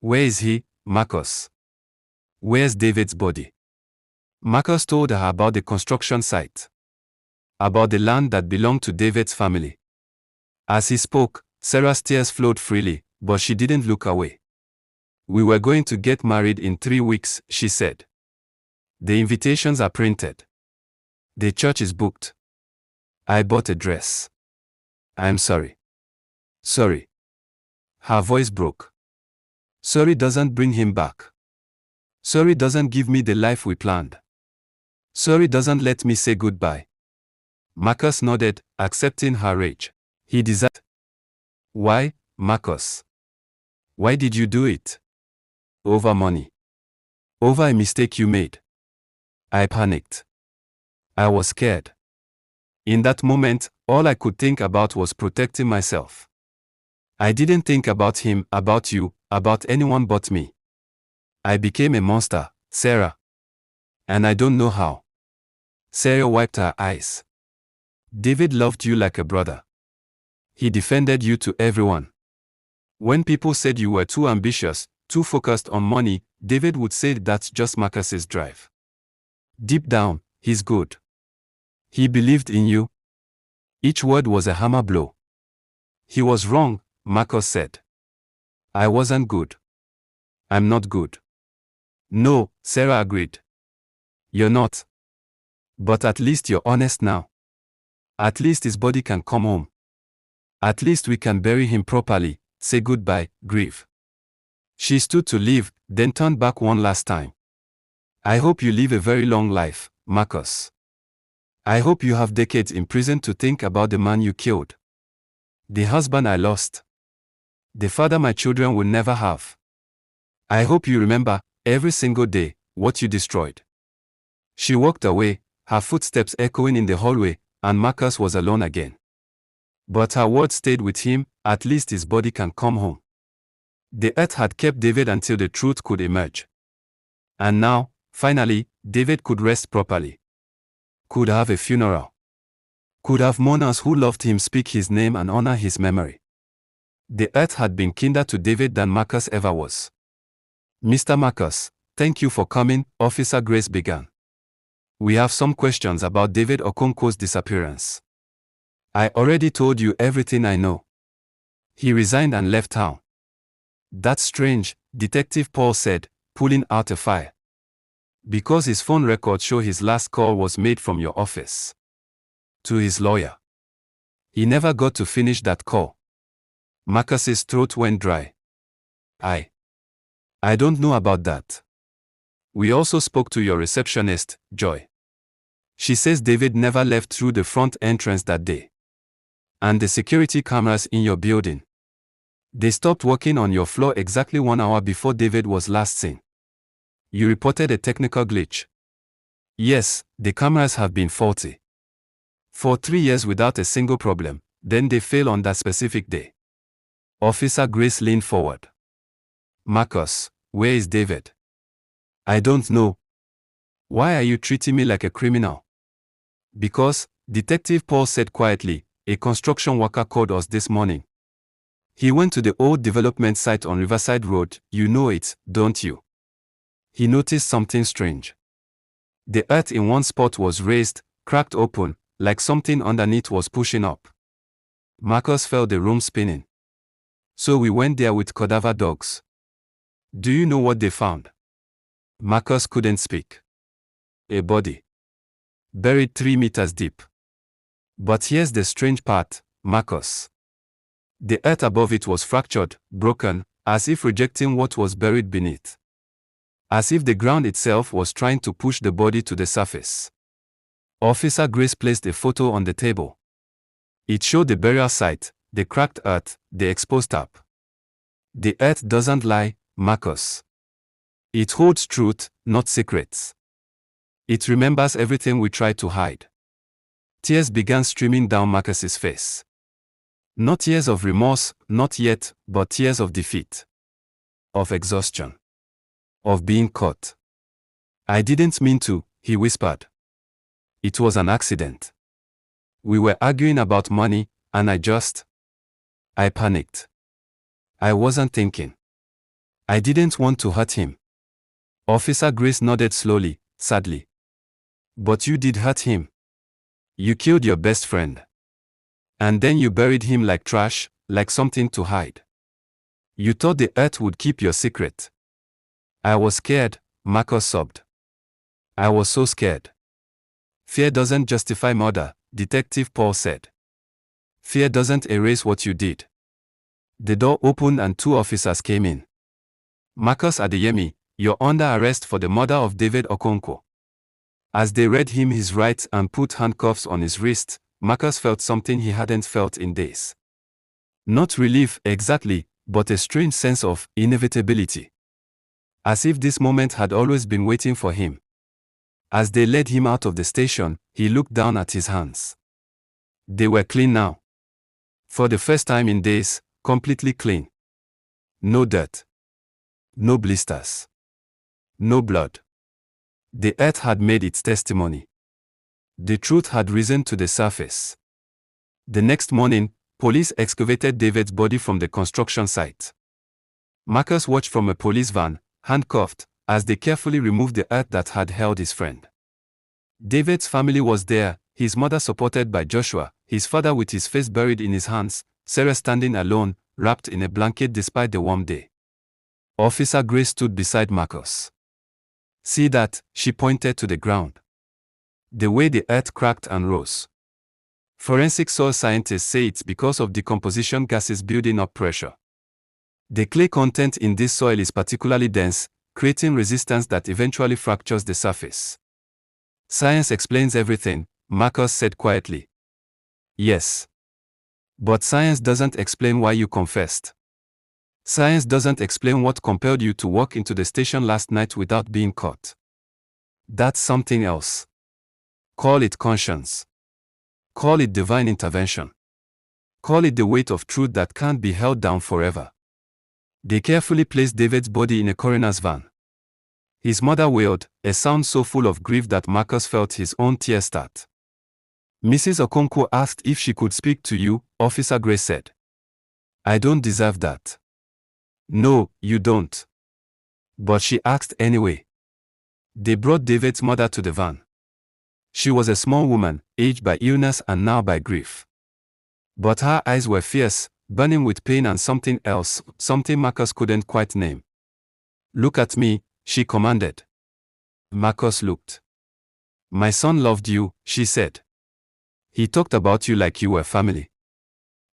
Where is he, Marcus? Where's David's body? Marcus told her about the construction site. About the land that belonged to David's family. As he spoke, Sarah's tears flowed freely, but she didn't look away. We were going to get married in 3 weeks, she said. The invitations are printed. The church is booked. I bought a dress. I'm sorry. Sorry. Her voice broke. Sorry doesn't bring him back. Sorry doesn't give me the life we planned. Sorry doesn't let me say goodbye. Marcus nodded, accepting her rage. He desired. Why, Marcus? Why did you do it? Over money. Over a mistake you made. I panicked. I was scared. In that moment, all I could think about was protecting myself. I didn't think about him, about you, about anyone but me. I became a monster, Sarah. And I don't know how. Sarah wiped her eyes. David loved you like a brother. He defended you to everyone. When people said you were too ambitious, too focused on money, David would say that's just Marcus's drive. Deep down, he's good. He believed in you. Each word was a hammer blow. He was wrong, Marcus said. I wasn't good. I'm not good. No, Sarah agreed. You're not. But at least you're honest now. At least his body can come home. At least we can bury him properly, say goodbye, grieve. She stood to leave, then turned back one last time. I hope you live a very long life, Marcus. I hope you have decades in prison to think about the man you killed. The husband I lost. The father my children will never have. I hope you remember, every single day, what you destroyed. She walked away, her footsteps echoing in the hallway, and Marcus was alone again. But her words stayed with him, at least his body can come home. The earth had kept David until the truth could emerge. And now, finally, David could rest properly. Could have a funeral. Could have mourners who loved him speak his name and honor his memory. The earth had been kinder to David than Marcus ever was. Mr. Marcus, thank you for coming, Officer Grace began. We have some questions about David Okonkwo's disappearance. I already told you everything I know. He resigned and left town. That's strange, Detective Paul said, pulling out a file. Because his phone records show his last call was made from your office. To his lawyer. He never got to finish that call. Marcus's throat went dry. I don't know about that. We also spoke to your receptionist, Joy. She says David never left through the front entrance that day. And the security cameras in your building. They stopped working on your floor exactly 1 hour before David was last seen. You reported a technical glitch. Yes, the cameras have been faulty. For 3 years without a single problem, then they fail on that specific day. Officer Grace leaned forward. Marcus, where is David? I don't know. Why are you treating me like a criminal? Because, Detective Paul said quietly, a construction worker called us this morning. He went to the old development site on Riverside Road, you know it, don't you? He noticed something strange. The earth in one spot was raised, cracked open, like something underneath was pushing up. Marcus felt the room spinning. So we went there with cadaver dogs. Do you know what they found? Marcus couldn't speak. A body. Buried 3 meters deep. But here's the strange part, Marcus. The earth above it was fractured, broken, as if rejecting what was buried beneath. As if the ground itself was trying to push the body to the surface. Officer Grace placed a photo on the table. It showed the burial site, the cracked earth, the exposed tap. The earth doesn't lie, Marcus. It holds truth, not secrets. It remembers everything we tried to hide. Tears began streaming down Marcus's face. Not tears of remorse, not yet, but tears of defeat. Of exhaustion. Of being caught. I didn't mean to, he whispered. It was an accident. We were arguing about money, and I panicked. I wasn't thinking. I didn't want to hurt him. Officer Grace nodded slowly, sadly. But you did hurt him. You killed your best friend. And then you buried him like trash, like something to hide. You thought the earth would keep your secret. I was scared, Marcus sobbed. I was so scared. Fear doesn't justify murder, Detective Paul said. Fear doesn't erase what you did. The door opened and 2 officers came in. Marcus Adeyemi, you're under arrest for the murder of David Okonkwo. As they read him his rights and put handcuffs on his wrists, Marcus felt something he hadn't felt in days. Not relief exactly, but a strange sense of inevitability. As if this moment had always been waiting for him. As they led him out of the station, he looked down at his hands. They were clean now. For the first time in days, completely clean. No dirt. No blisters. No blood. The earth had made its testimony. The truth had risen to the surface. The next morning, police excavated David's body from the construction site. Marcus watched from a police van, handcuffed, as they carefully removed the earth that had held his friend. David's family was there, his mother supported by Joshua, his father with his face buried in his hands, Sarah standing alone, wrapped in a blanket despite the warm day. Officer Grace stood beside Marcus. See that, she pointed to the ground. The way the earth cracked and rose. Forensic soil scientists say it's because of decomposition gases building up pressure. The clay content in this soil is particularly dense, creating resistance that eventually fractures the surface. Science explains everything, Marcus said quietly. Yes. But science doesn't explain why you confessed. Science doesn't explain what compelled you to walk into the station last night without being caught. That's something else. Call it conscience. Call it divine intervention. Call it the weight of truth that can't be held down forever. They carefully placed David's body in a coroner's van. His mother wailed, a sound so full of grief that Marcus felt his own tears start. Mrs. Okonkwo asked if she could speak to you, Officer Grace said. I don't deserve that. No, you don't. But she asked anyway. They brought David's mother to the van. She was a small woman, aged by illness and now by grief. But her eyes were fierce, burning with pain and something else, something Marcus couldn't quite name. Look at me, she commanded. Marcus looked. My son loved you, she said. He talked about you like you were family.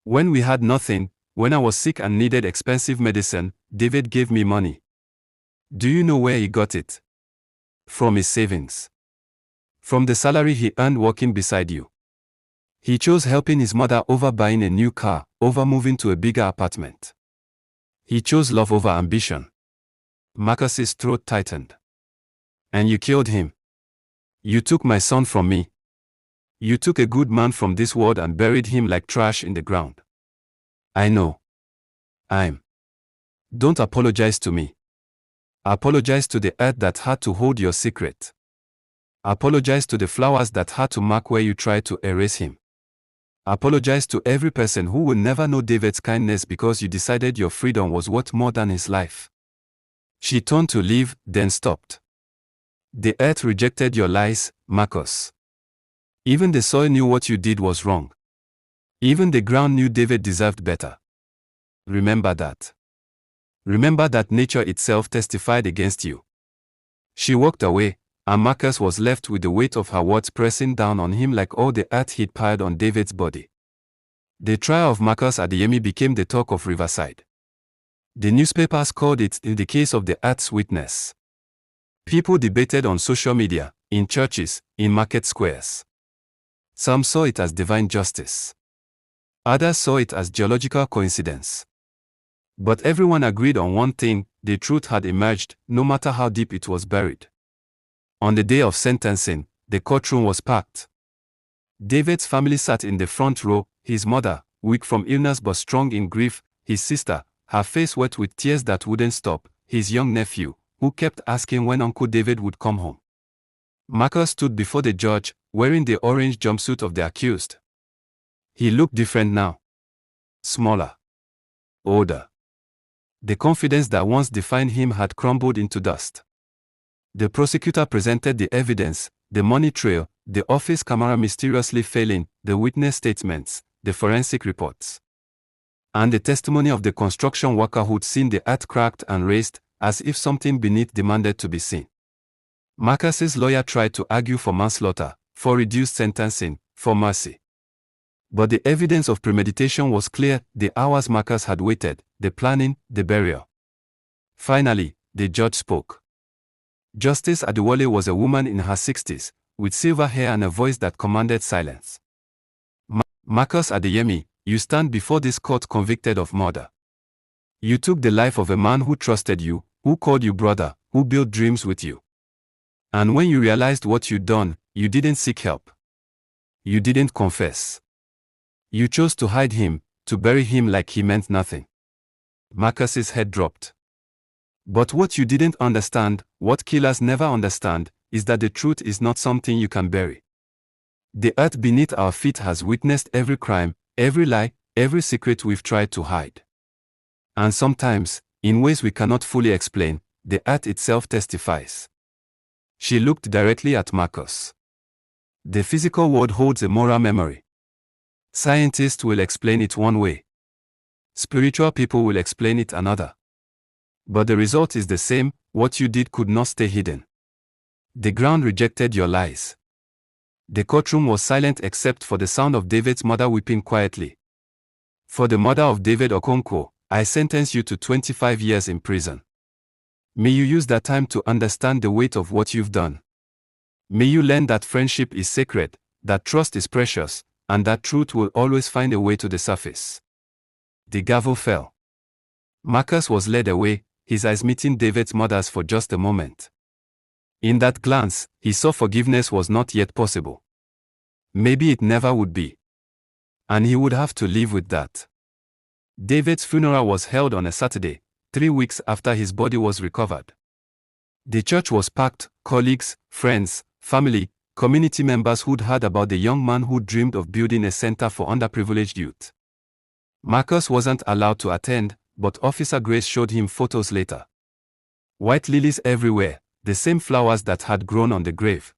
When we had nothing, when I was sick and needed expensive medicine, David gave me money. Do you know where he got it? From his savings. From the salary he earned working beside you. He chose helping his mother over buying a new car, over moving to a bigger apartment. He chose love over ambition. Marcus's throat tightened. And you killed him. You took my son from me. You took a good man from this world and buried him like trash in the ground. I know. Don't apologize to me. Apologize to the earth that had to hold your secret. Apologize to the flowers that had to mark where you tried to erase him. Apologize to every person who will never know David's kindness because you decided your freedom was worth more than his life. She turned to leave, then stopped. The earth rejected your lies, Marcus. Even the soil knew what you did was wrong. Even the ground knew David deserved better. Remember that. Remember that nature itself testified against you. She walked away, and Marcus was left with the weight of her words pressing down on him like all the earth he'd piled on David's body. The trial of Marcus Adeyemi became the talk of Riverside. The newspapers called it the case of the earth's witness. People debated on social media, in churches, in market squares. Some saw it as divine justice. Others saw it as geological coincidence. But everyone agreed on one thing: the truth had emerged, no matter how deep it was buried. On the day of sentencing, the courtroom was packed. David's family sat in the front row, his mother, weak from illness but strong in grief, his sister, her face wet with tears that wouldn't stop, his young nephew, who kept asking when Uncle David would come home. Marcus stood before the judge, wearing the orange jumpsuit of the accused. He looked different now. Smaller. Older. The confidence that once defined him had crumbled into dust. The prosecutor presented the evidence, the money trail, the office camera mysteriously failing, the witness statements, the forensic reports. And the testimony of the construction worker who'd seen the earth cracked and raised, as if something beneath demanded to be seen. Marcus's lawyer tried to argue for manslaughter, for reduced sentencing, for mercy. But the evidence of premeditation was clear: the hours Marcus had waited, the planning, the burial. Finally, the judge spoke. Justice Adewale was a woman in her 60s, with silver hair and a voice that commanded silence. Marcus Adeyemi, you stand before this court convicted of murder. You took the life of a man who trusted you, who called you brother, who built dreams with you. And when you realized what you'd done, you didn't seek help. You didn't confess. You chose to hide him, to bury him like he meant nothing. Marcus's head dropped. But what you didn't understand, what killers never understand, is that the truth is not something you can bury. The earth beneath our feet has witnessed every crime, every lie, every secret we've tried to hide. And sometimes, in ways we cannot fully explain, the earth itself testifies. She looked directly at Marcus. The physical world holds a moral memory. Scientists will explain it one way. Spiritual people will explain it another. But the result is the same: what you did could not stay hidden. The ground rejected your lies. The courtroom was silent except for the sound of David's mother weeping quietly. For the mother of David Okonkwo, I sentence you to 25 years in prison. May you use that time to understand the weight of what you've done. May you learn that friendship is sacred, that trust is precious, and that truth will always find a way to the surface. The gavel fell. Marcus was led away, his eyes meeting David's mother's for just a moment. In that glance, he saw forgiveness was not yet possible. Maybe it never would be. And he would have to live with that. David's funeral was held on a Saturday, 3 weeks after his body was recovered. The church was packed: colleagues, friends, family, community members who'd heard about the young man who dreamed of building a center for underprivileged youth. Marcus wasn't allowed to attend, but Officer Grace showed him photos later. White lilies everywhere, the same flowers that had grown on the grave.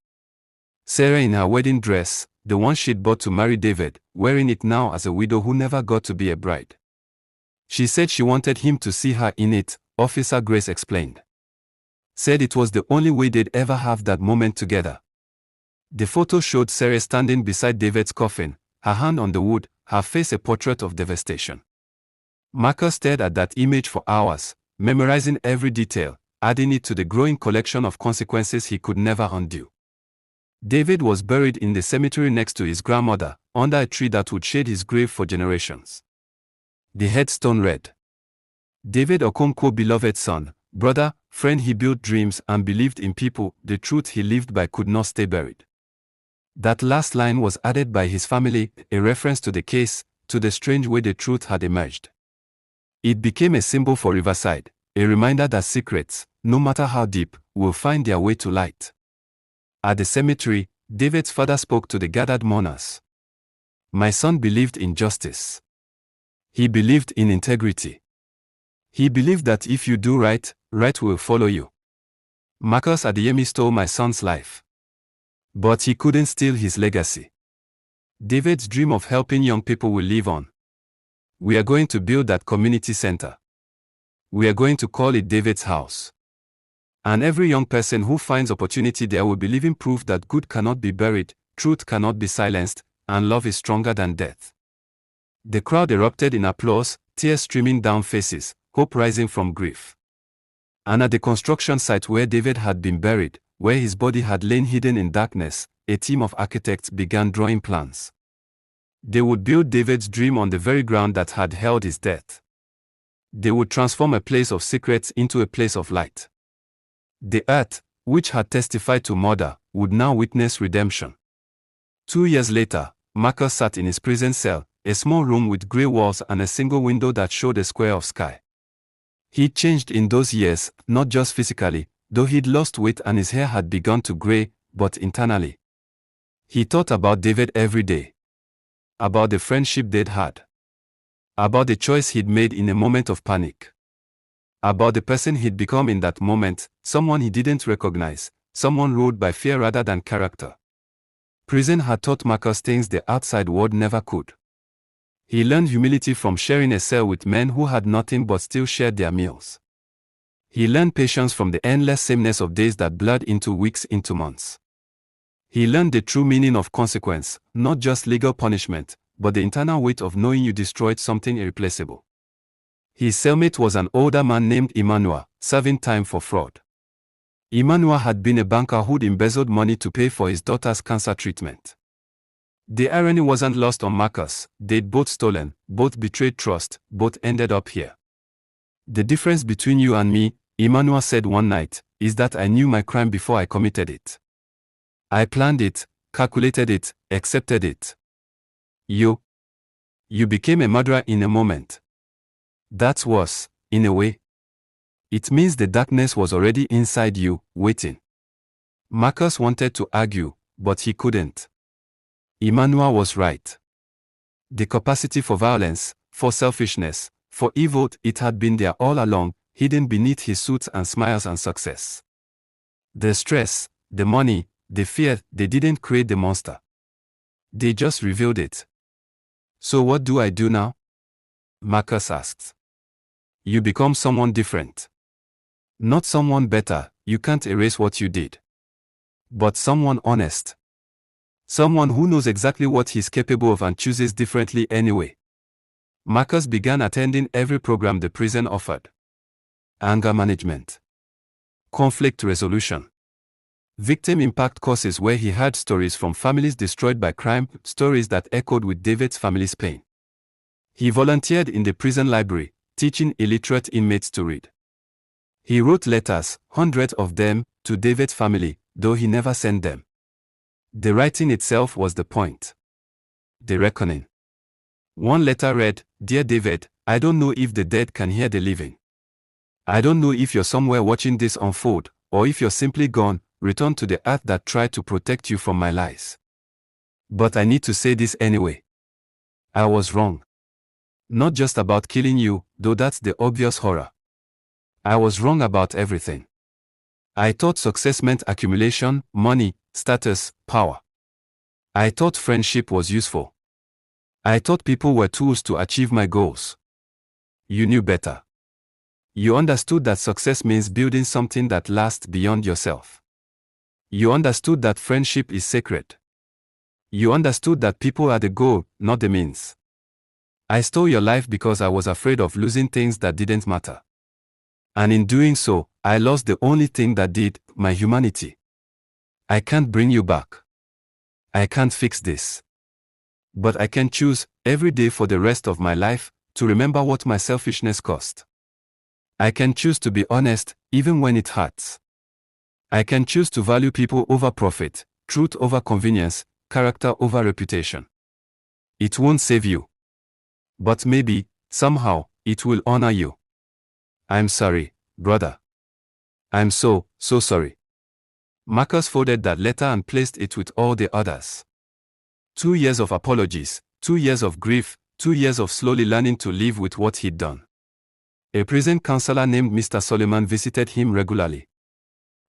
Sarah in her wedding dress, the one she'd bought to marry David, wearing it now as a widow who never got to be a bride. She said she wanted him to see her in it, Officer Grace explained. Said it was the only way they'd ever have that moment together. The photo showed Sarah standing beside David's coffin, her hand on the wood, her face a portrait of devastation. Marcus stared at that image for hours, memorizing every detail, adding it to the growing collection of consequences he could never undo. David was buried in the cemetery next to his grandmother, under a tree that would shade his grave for generations. The headstone read, David Okonkwo, beloved son, brother, friend. He built dreams and believed in people. The truth he lived by could not stay buried. That last line was added by his family, a reference to the case, to the strange way the truth had emerged. It became a symbol for Riverside, a reminder that secrets, no matter how deep, will find their way to light. At the cemetery, David's father spoke to the gathered mourners. My son believed in justice. He believed in integrity. He believed that if you do right, right will follow you. Marcus Adeyemi stole my son's life. But he couldn't steal his legacy. David's dream of helping young people will live on. We are going to build that community center. We are going to call it David's house. And every young person who finds opportunity there will be living proof that good cannot be buried, truth cannot be silenced, and love is stronger than death. The crowd erupted in applause, tears streaming down faces, hope rising from grief. And at the construction site where David had been buried, where his body had lain hidden in darkness, a team of architects began drawing plans. They would build David's dream on the very ground that had held his death. They would transform a place of secrets into a place of light. The earth, which had testified to murder, would now witness redemption. 2 years later, Marcus sat in his prison cell, a small room with grey walls and a single window that showed a square of sky. He'd changed in those years, not just physically, though he'd lost weight and his hair had begun to grey, but internally. He thought about David every day. About the friendship they'd had. About the choice he'd made in a moment of panic. About the person he'd become in that moment, someone he didn't recognize, someone ruled by fear rather than character. Prison had taught Marcus things the outside world never could. He learned humility from sharing a cell with men who had nothing but still shared their meals. He learned patience from the endless sameness of days that blurred into weeks, into months. He learned the true meaning of consequence, not just legal punishment, but the internal weight of knowing you destroyed something irreplaceable. His cellmate was an older man named Emmanuel, serving time for fraud. Emmanuel had been a banker who'd embezzled money to pay for his daughter's cancer treatment. The irony wasn't lost on Marcus. They'd both stolen, both betrayed trust, both ended up here. The difference between you and me, Emmanuel said one night, is that I knew my crime before I committed it. I planned it, calculated it, accepted it. You became a murderer in a moment. That's worse, in a way. It means the darkness was already inside you, waiting. Marcus wanted to argue, but he couldn't. Emmanuel was right. The capacity for violence, for selfishness, for evil, it had been there all along, hidden beneath his suits and smiles and success. The stress, the money, the fear, they didn't create the monster. They just revealed it. So what do I do now? Marcus asked. You become someone different. Not someone better, you can't erase what you did. But someone honest. Someone who knows exactly what he's capable of and chooses differently anyway. Marcus began attending every program the prison offered. Anger management. Conflict resolution. Victim impact courses where he heard stories from families destroyed by crime, stories that echoed with David's family's pain. He volunteered in the prison library, teaching illiterate inmates to read. He wrote letters, hundreds of them, to David's family, though he never sent them. The writing itself was the point. The reckoning. One letter read, "Dear David, I don't know if the dead can hear the living. I don't know if you're somewhere watching this unfold, or if you're simply gone, return to the earth that tried to protect you from my lies. But I need to say this anyway. I was wrong. Not just about killing you, though that's the obvious horror. I was wrong about everything. I thought success meant accumulation, money, status, power. I thought friendship was useful. I thought people were tools to achieve my goals. You knew better. You understood that success means building something that lasts beyond yourself. You understood that friendship is sacred. You understood that people are the goal, not the means. I stole your life because I was afraid of losing things that didn't matter. And in doing so, I lost the only thing that did, my humanity. I can't bring you back. I can't fix this. But I can choose, every day for the rest of my life, to remember what my selfishness cost. I can choose to be honest, even when it hurts. I can choose to value people over profit, truth over convenience, character over reputation. It won't save you. But maybe, somehow, it will honor you. I'm sorry, brother. I'm so sorry. Marcus folded that letter and placed it with all the others. 2 years of apologies, 2 years of grief, 2 years of slowly learning to live with what he'd done. A prison counselor named Mr. Solomon visited him regularly.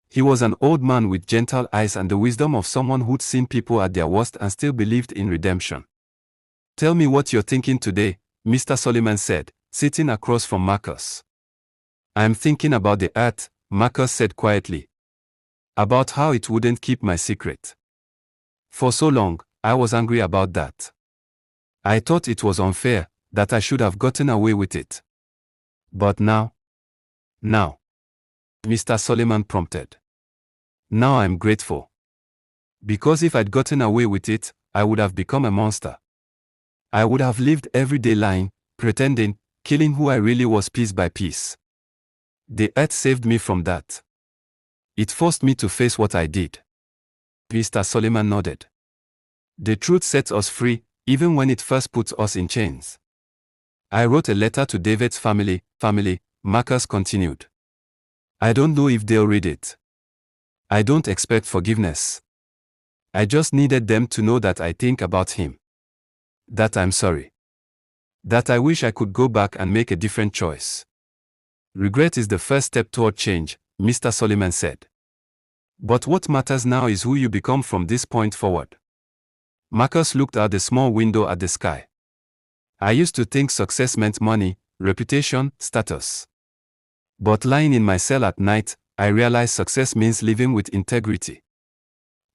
He was an old man with gentle eyes and the wisdom of someone who'd seen people at their worst and still believed in redemption. Tell me what you're thinking today, Mr. Solomon said, sitting across from Marcus. I'm thinking about the earth, Marcus said quietly. About how it wouldn't keep my secret. For so long, I was angry about that. I thought it was unfair, that I should have gotten away with it. But now, Mr. Solomon prompted. Now I'm grateful. Because if I'd gotten away with it, I would have become a monster. I would have lived every day lying, pretending, killing who I really was piece by piece. The earth saved me from that. It forced me to face what I did. Mr. Solomon nodded. The truth sets us free, even when it first puts us in chains. I wrote a letter to David's family, Marcus continued. I don't know if they'll read it. I don't expect forgiveness. I just needed them to know that I think about him. That I'm sorry. That I wish I could go back and make a different choice. Regret is the first step toward change, Mr. Solomon said. But what matters now is who you become from this point forward. Marcus looked out the small window at the sky. I used to think success meant money, reputation, status. But lying in my cell at night, I realized success means living with integrity.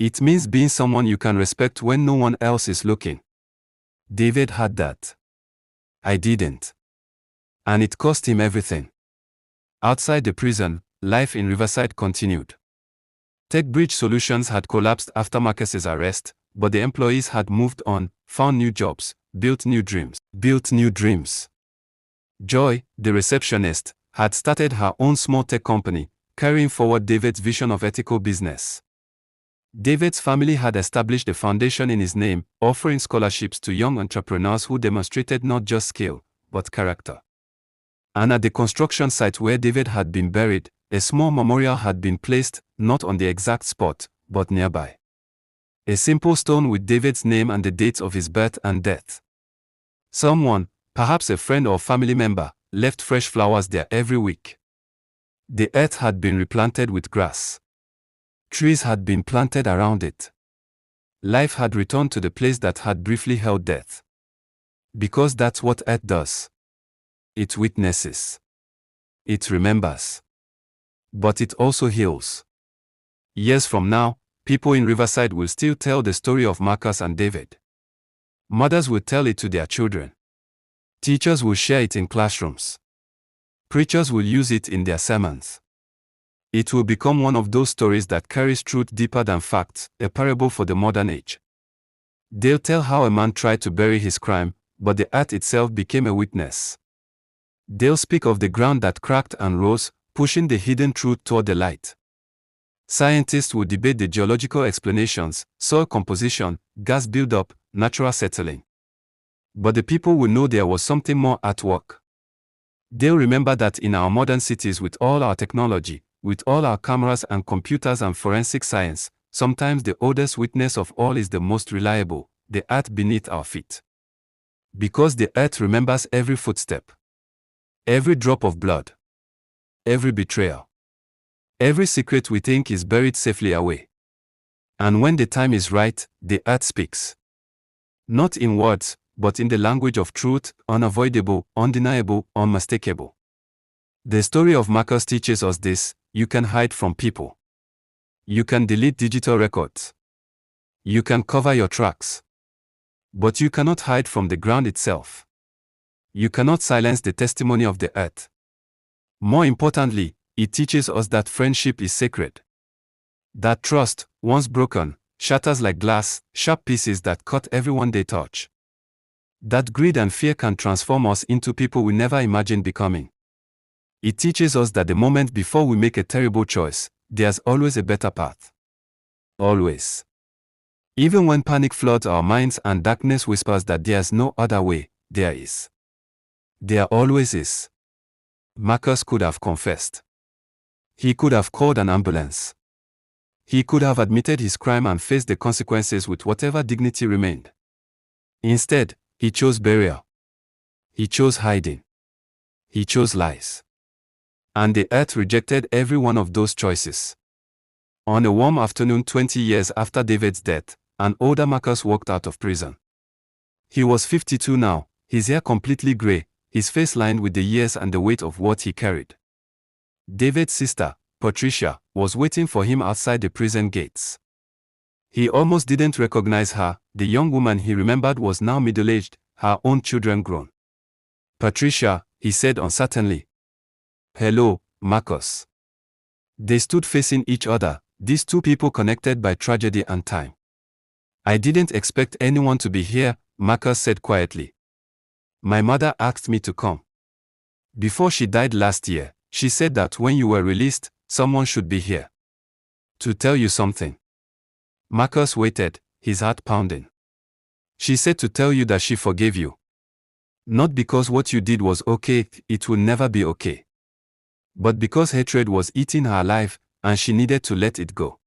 It means being someone you can respect when no one else is looking. David had that. I didn't. And it cost him everything. Outside the prison, life in Riverside continued. TechBridge Solutions had collapsed after Marcus's arrest, but the employees had moved on, found new jobs, built new dreams. Joy, the receptionist, had started her own small tech company, carrying forward David's vision of ethical business. David's family had established a foundation in his name, offering scholarships to young entrepreneurs who demonstrated not just skill, but character. And at the construction site where David had been buried, a small memorial had been placed, not on the exact spot, but nearby. A simple stone with David's name and the dates of his birth and death. Someone, perhaps a friend or family member, left fresh flowers there every week. The earth had been replanted with grass. Trees had been planted around it. Life had returned to the place that had briefly held death. Because that's what earth does. It witnesses. It remembers. But it also heals. Years from now, people in Riverside will still tell the story of Marcus and David. Mothers will tell it to their children. Teachers will share it in classrooms. Preachers will use it in their sermons. It will become one of those stories that carries truth deeper than facts, a parable for the modern age. They'll tell how a man tried to bury his crime, but the earth itself became a witness. They'll speak of the ground that cracked and rose, pushing the hidden truth toward the light. Scientists will debate the geological explanations, soil composition, gas buildup, natural settling. But the people will know there was something more at work. They'll remember that in our modern cities with all our technology, with all our cameras and computers and forensic science, sometimes the oldest witness of all is the most reliable, the earth beneath our feet. Because the earth remembers every footstep, every drop of blood, every betrayal, every secret we think is buried safely away. And when the time is right, the earth speaks. Not in words, but in the language of truth, unavoidable, undeniable, unmistakable. The story of Marcus teaches us this: you can hide from people. You can delete digital records. You can cover your tracks. But you cannot hide from the ground itself. You cannot silence the testimony of the earth. More importantly, it teaches us that friendship is sacred. That trust, once broken, shatters like glass, sharp pieces that cut everyone they touch. That greed and fear can transform us into people we never imagined becoming. It teaches us that the moment before we make a terrible choice, there's always a better path. Always. Even when panic floods our minds and darkness whispers that there's no other way, there is. There always is. Marcus could have confessed. He could have called an ambulance. He could have admitted his crime and faced the consequences with whatever dignity remained. Instead, he chose burial. He chose hiding. He chose lies. And the earth rejected every one of those choices. On a warm afternoon 20 years after David's death, an older Marcus walked out of prison. He was 52 now, his hair completely gray, his face lined with the years and the weight of what he carried. David's sister, Patricia, was waiting for him outside the prison gates. He almost didn't recognize her. The young woman he remembered was now middle-aged, her own children grown. "Patricia," he said uncertainly. "Hello, Marcus." They stood facing each other, these two people connected by tragedy and time. "I didn't expect anyone to be here," Marcus said quietly. "My mother asked me to come. Before she died last year, she said that when you were released, someone should be here. To tell you something." Marcus waited, his heart pounding. "She said to tell you that she forgave you. Not because what you did was okay, it will never be okay. But because hatred was eating her alive, and she needed to let it go.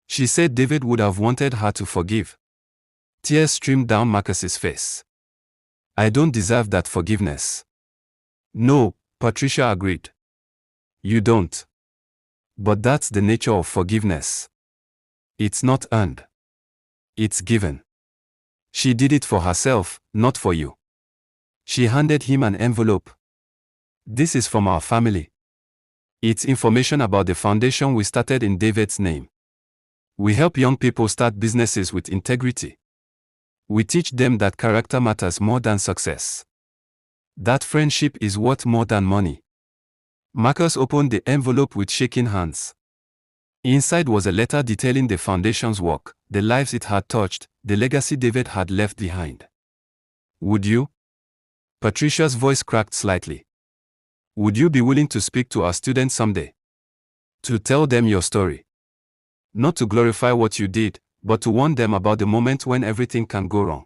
She said David would have wanted her to forgive." Tears streamed down Marcus's face. "I don't deserve that forgiveness." "No," Patricia agreed. "You don't. But that's the nature of forgiveness. It's not earned. It's given. She did it for herself, not for you." She handed him an envelope. "This is from our family. It's information about the foundation we started in David's name. We help young people start businesses with integrity. We teach them that character matters more than success. That friendship is worth more than money." Marcus opened the envelope with shaking hands. Inside was a letter detailing the foundation's work, the lives it had touched, the legacy David had left behind. Would you? Patricia's voice cracked slightly. Would you be willing to speak to our students someday? To tell them your story? Not to glorify what you did, but to warn them about the moment when everything can go wrong.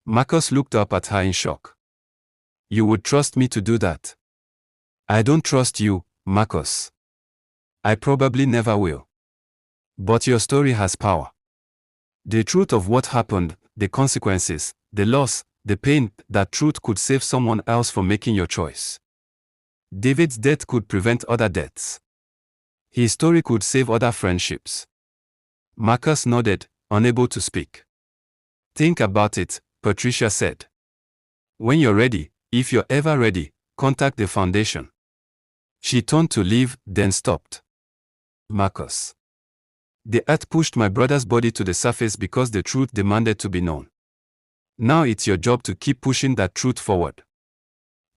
Marcus looked up at her in shock. You would trust me to do that? I don't trust you, Marcus. I probably never will. But your story has power. The truth of what happened, the consequences, the loss, the pain, that truth could save someone else from making your choice. David's death could prevent other deaths. His story could save other friendships. Marcus nodded, unable to speak. Think about it, Patricia said. When you're ready, if you're ever ready, contact the foundation. She turned to leave, then stopped. Marcus. The earth pushed my brother's body to the surface because the truth demanded to be known. Now it's your job to keep pushing that truth forward.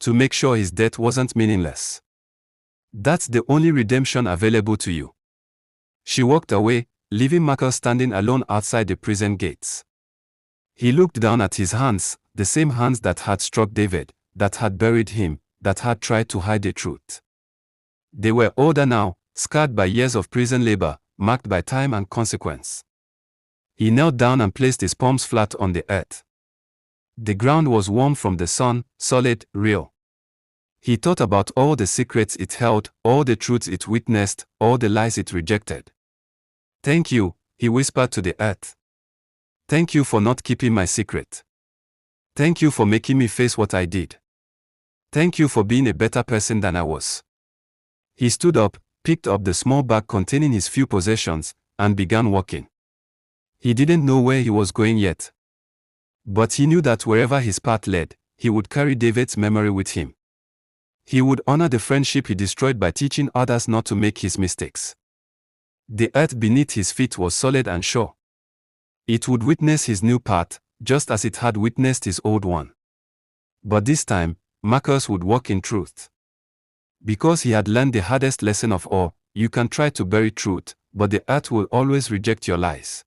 To make sure his death wasn't meaningless. That's the only redemption available to you. She walked away, leaving Marcus standing alone outside the prison gates. He looked down at his hands, the same hands that had struck David, that had buried him, that had tried to hide the truth. They were older now, scarred by years of prison labor, marked by time and consequence. He knelt down and placed his palms flat on the earth. The ground was warm from the sun, solid, real. He thought about all the secrets it held, all the truths it witnessed, all the lies it rejected. Thank you, he whispered to the earth. Thank you for not keeping my secret. Thank you for making me face what I did. Thank you for being a better person than I was. He stood up, picked up the small bag containing his few possessions, and began walking. He didn't know where he was going yet. But he knew that wherever his path led, he would carry David's memory with him. He would honor the friendship he destroyed by teaching others not to make his mistakes. The earth beneath his feet was solid and sure. It would witness his new path, just as it had witnessed his old one. But this time, Marcus would walk in truth. Because he had learned the hardest lesson of all, you can try to bury truth, but the earth will always reject your lies.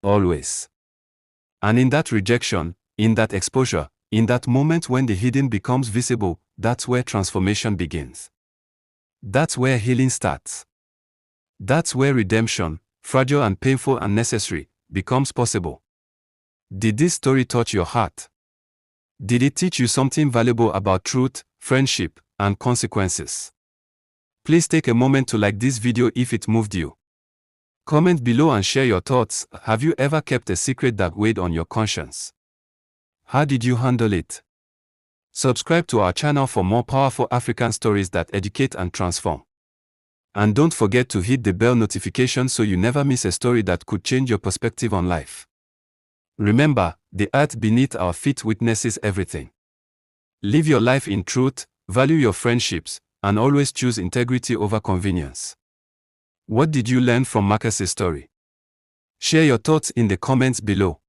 Always. And in that rejection, in that exposure, in that moment when the hidden becomes visible, that's where transformation begins. That's where healing starts. That's where redemption, fragile and painful and necessary, becomes possible. Did this story touch your heart? Did it teach you something valuable about truth, friendship, and consequences? Please take a moment to like this video if it moved you. Comment below and share your thoughts. Have you ever kept a secret that weighed on your conscience? How did you handle it? Subscribe to our channel for more powerful African stories that educate and transform. And don't forget to hit the bell notification so you never miss a story that could change your perspective on life. Remember, the earth beneath our feet witnesses everything. Live your life in truth, value your friendships, and always choose integrity over convenience. What did you learn from Marcus's story? Share your thoughts in the comments below.